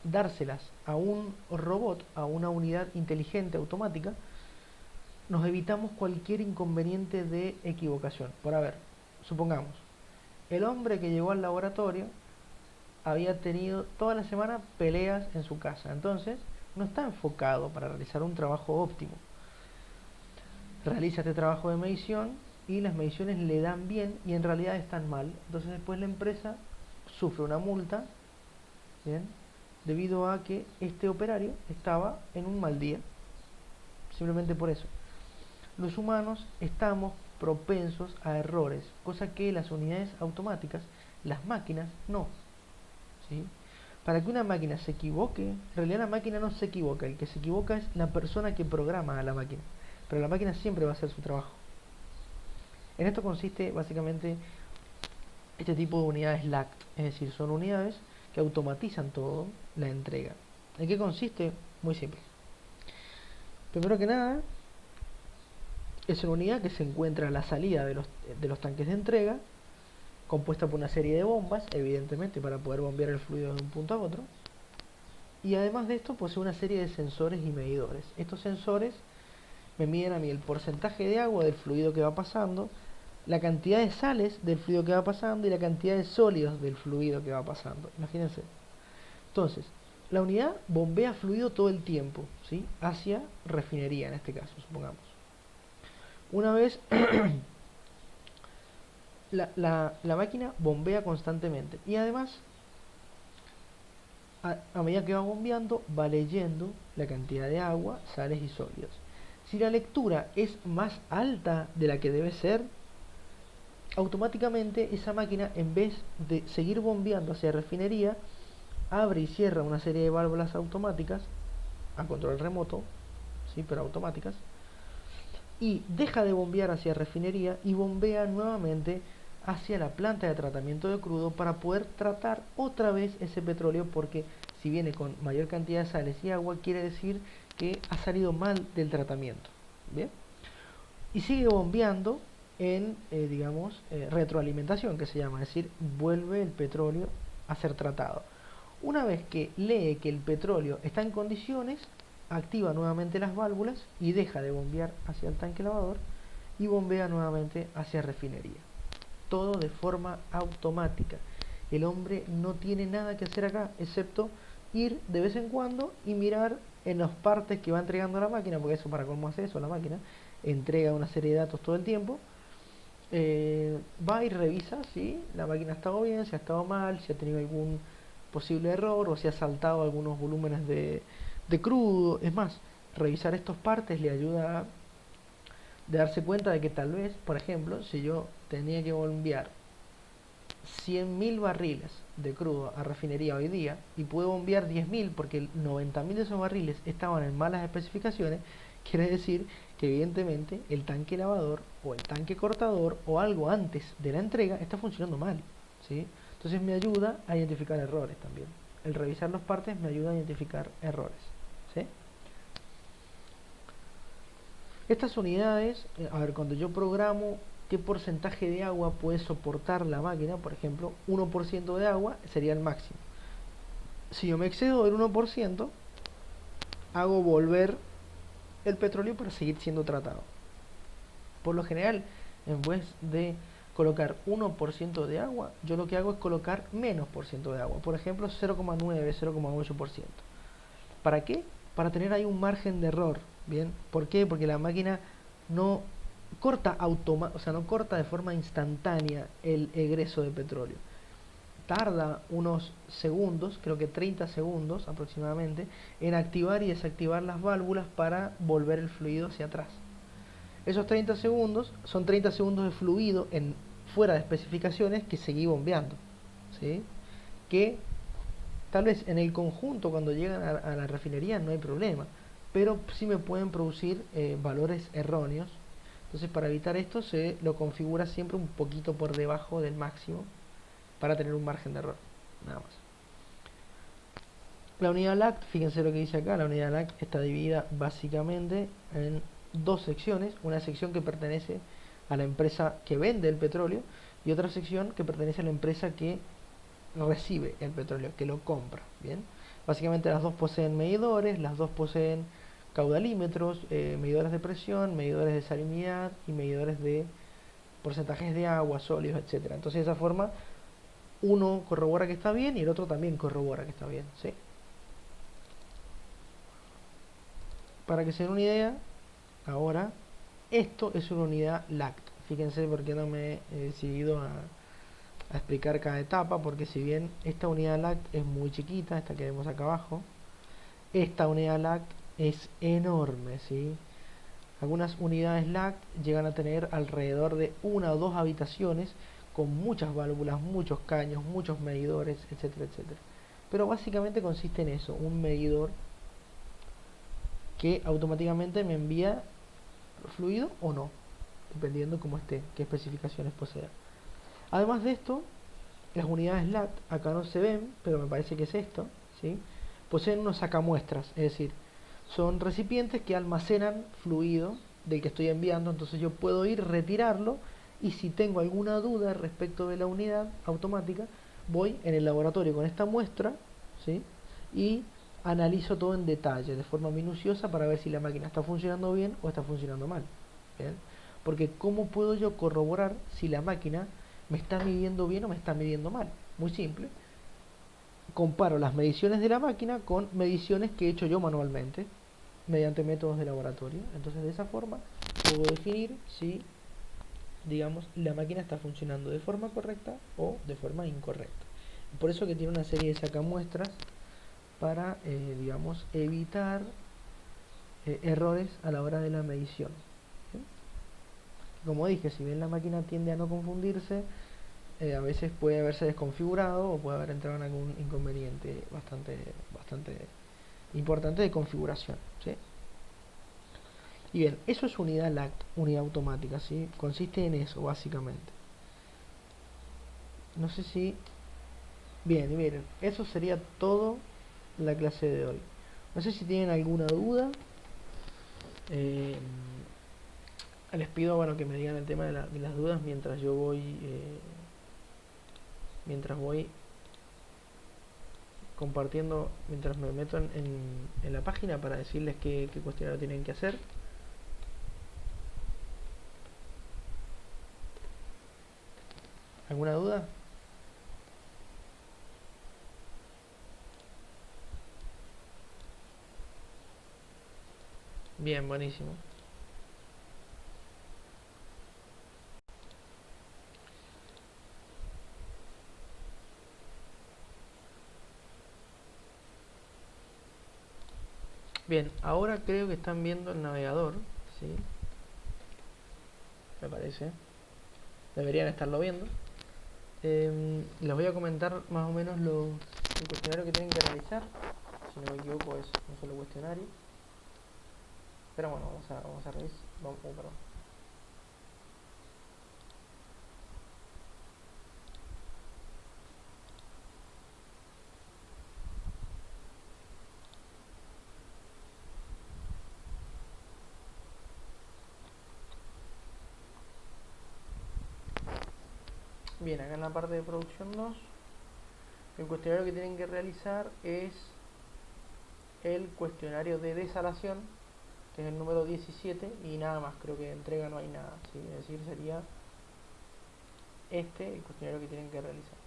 dárselas a un robot, a una unidad inteligente automática, nos evitamos cualquier inconveniente de equivocación. Por a ver, supongamos, el hombre que llegó al laboratorio había tenido toda la semana peleas en su casa, entonces no está enfocado para realizar un trabajo óptimo. Realiza este trabajo de medición y las mediciones le dan bien y en realidad están mal. Entonces después la empresa sufre una multa, ¿bien?, debido a que este operario estaba en un mal día. Simplemente por eso. Los humanos estamos propensos a errores, cosa que las unidades automáticas, las máquinas, no, ¿sí? Para que una máquina se equivoque, en realidad la máquina no se equivoca, el que se equivoca es la persona que programa a la máquina, pero la máquina siempre va a hacer su trabajo. En esto consiste básicamente este tipo de unidades LACT, es decir, son unidades que automatizan todo la entrega. ¿En qué consiste? Muy simple. Primero que nada, es una unidad que se encuentra a la salida de los tanques de entrega, compuesta por una serie de bombas, evidentemente para poder bombear el fluido de un punto a otro. Y además de esto posee una serie de sensores y medidores. Estos sensores me miden a mí el porcentaje de agua del fluido que va pasando, la cantidad de sales del fluido que va pasando y la cantidad de sólidos del fluido que va pasando. Imagínense. Entonces, la unidad bombea fluido todo el tiempo, ¿sí?, hacia refinería en este caso, supongamos. Una vez la máquina bombea constantemente y además a medida que va bombeando va leyendo la cantidad de agua, sales y sólidos. Si la lectura es más alta de la que debe ser, automáticamente esa máquina, en vez de seguir bombeando hacia refinería, abre y cierra una serie de válvulas automáticas a control remoto, sí, pero automáticas, y deja de bombear hacia refinería y bombea nuevamente hacia la planta de tratamiento de crudo para poder tratar otra vez ese petróleo, porque si viene con mayor cantidad de sales y agua quiere decir que ha salido mal del tratamiento. Bien, y sigue bombeando en digamos, retroalimentación, que se llama, es decir, vuelve el petróleo a ser tratado. Una vez que lee que el petróleo está en condiciones, activa nuevamente las válvulas y deja de bombear hacia el tanque lavador y bombea nuevamente hacia refinería. Todo de forma automática. El hombre no tiene nada que hacer acá, excepto ir de vez en cuando y mirar en las partes que va entregando la máquina, porque eso, para cómo hace eso la máquina, entrega una serie de datos todo el tiempo. Va y revisa si la máquina ha estado bien, si ha estado mal, si ha tenido algún posible error o si ha saltado algunos volúmenes de crudo. Es más, revisar estos partes le ayuda de darse cuenta de que tal vez, por ejemplo, si yo tenía que bombear 100.000 barriles de crudo a refinería hoy día y pude bombear 10.000 porque 90.000 de esos barriles estaban en malas especificaciones, quiere decir que evidentemente el tanque lavador o el tanque cortador o algo antes de la entrega está funcionando mal, ¿sí? Entonces me ayuda a identificar errores también. El revisar las partes me ayuda a identificar errores, ¿sí? Estas unidades, a ver, cuando yo programo qué porcentaje de agua puede soportar la máquina, por ejemplo, 1% de agua sería el máximo. Si yo me excedo del 1%, hago volver el petróleo para seguir siendo tratado. Por lo general, en vez de colocar 1% de agua, yo lo que hago es colocar menos por ciento de agua, por ejemplo 0,9, 0,8%. ¿Para qué? Para tener ahí un margen de error. ¿Bien? ¿Por qué? Porque la máquina no corta o sea, no corta de forma instantánea el egreso de petróleo. Tarda unos segundos, creo que 30 segundos aproximadamente, en activar y desactivar las válvulas para volver el fluido hacia atrás. Esos 30 segundos son 30 segundos de fluido fuera de especificaciones que seguí bombeando, ¿sí? que tal vez en el conjunto cuando llegan a la refinería no hay problema, pero sí me pueden producir valores erróneos. Entonces para evitar esto se lo configura siempre un poquito por debajo del máximo para tener un margen de error, nada más. La unidad LACT, fíjense lo que dice acá, la unidad LACT está dividida básicamente en dos secciones, una sección que pertenece a la empresa que vende el petróleo y otra sección que pertenece a la empresa que recibe el petróleo, que lo compra. Bien, básicamente las dos poseen medidores, las dos poseen caudalímetros, medidores de presión, medidores de salinidad y medidores de porcentajes de agua, sólidos, etcétera. Entonces de esa forma uno corrobora que está bien y el otro también corrobora que está bien, ¿sí? Para que se den una idea, ahora esto es una unidad LACT. Fíjense por qué no me he decidido a explicar cada etapa, porque si bien esta unidad LACT es muy chiquita, esta que vemos acá abajo, esta unidad LACT es enorme, ¿sí? Algunas unidades LACT llegan a tener alrededor de una o dos habitaciones con muchas válvulas, muchos caños, muchos medidores, etcétera, etcétera. Pero básicamente consiste en eso, un medidor que automáticamente me envía fluido o no, dependiendo cómo esté, qué especificaciones posea. Además de esto, las unidades LACT, acá no se ven, pero me parece que es esto, ¿sí? Poseen unos sacamuestras, es decir, son recipientes que almacenan fluido del que estoy enviando, entonces yo puedo ir, retirarlo, y si tengo alguna duda respecto de la unidad automática, voy en el laboratorio con esta muestra, ¿sí? Y analizo todo en detalle, de forma minuciosa, para ver si la máquina está funcionando bien o está funcionando mal. ¿Bien? Porque ¿cómo puedo yo corroborar si la máquina me está midiendo bien o me está midiendo mal? Muy simple. Comparo las mediciones de la máquina con mediciones que he hecho yo manualmente mediante métodos de laboratorio. Entonces de esa forma puedo definir si, digamos, la máquina está funcionando de forma correcta o de forma incorrecta. Por eso que tiene una serie de sacamuestras para, digamos, evitar errores a la hora de la medición. ¿Sí? Como dije, si bien la máquina tiende a no confundirse, a veces puede haberse desconfigurado o puede haber entrado en algún inconveniente bastante importante de configuración, ¿sí? Y bien, eso es unidad LACT, unidad automática, ¿sí? Consiste en eso, básicamente. No sé si... Bien, y miren, eso sería todo la clase de hoy. No sé si tienen alguna duda. Eh, Les pido, bueno, que me digan el tema de las dudas mientras yo voy... mientras voy compartiendo, mientras me meto en la página para decirles qué cuestionario tienen que hacer. ¿Alguna duda? Bien, buenísimo. Bien, ahora creo que están viendo el navegador, ¿sí? Me parece. Deberían estarlo viendo. Les voy a comentar más o menos el cuestionario que tienen que realizar. Si no me equivoco es un solo cuestionario. Pero bueno, vamos a revisar. Perdón. Bien, acá en la parte de producción 2, el cuestionario que tienen que realizar es el cuestionario de desalación, que es el número 17, y nada más, creo que de entrega no hay nada, ¿sí? Es decir, sería el cuestionario que tienen que realizar.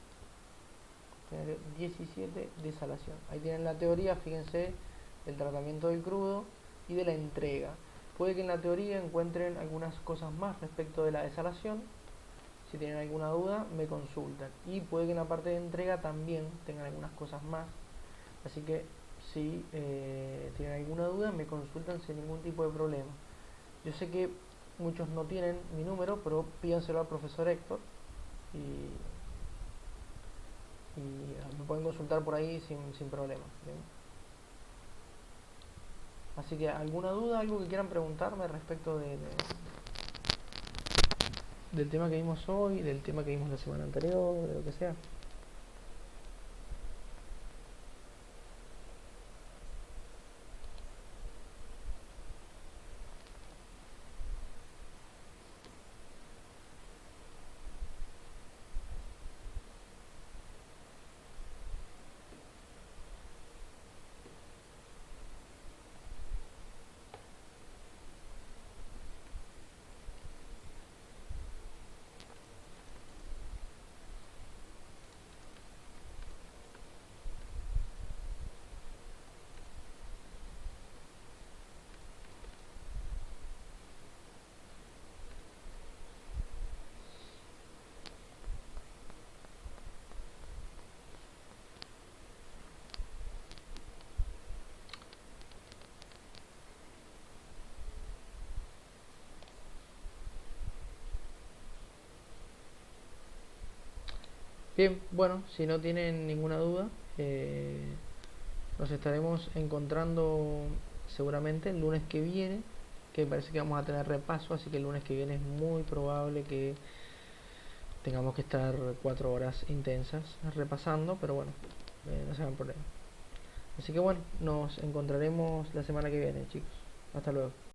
Cuestionario 17, desalación. Ahí tienen la teoría, fíjense, del tratamiento del crudo y de la entrega. Puede que en la teoría encuentren algunas cosas más respecto de la desalación. Si tienen alguna duda, me consultan. Y puede que en la parte de entrega también tengan algunas cosas más. Así que si tienen alguna duda, me consultan sin ningún tipo de problema. Yo sé que muchos no tienen mi número, pero pídanselo al profesor Héctor y pueden consultar por ahí sin problema. ¿Bien? Así que, ¿alguna duda, algo que quieran preguntarme respecto del tema que vimos hoy, del tema que vimos la semana anterior, de lo que sea? Bien, bueno, si no tienen ninguna duda, nos estaremos encontrando seguramente el lunes que viene, que parece que vamos a tener repaso, así que el lunes que viene es muy probable que tengamos que estar 4 horas intensas repasando, pero bueno, no se hagan problema. Así que bueno, nos encontraremos la semana que viene, chicos. Hasta luego.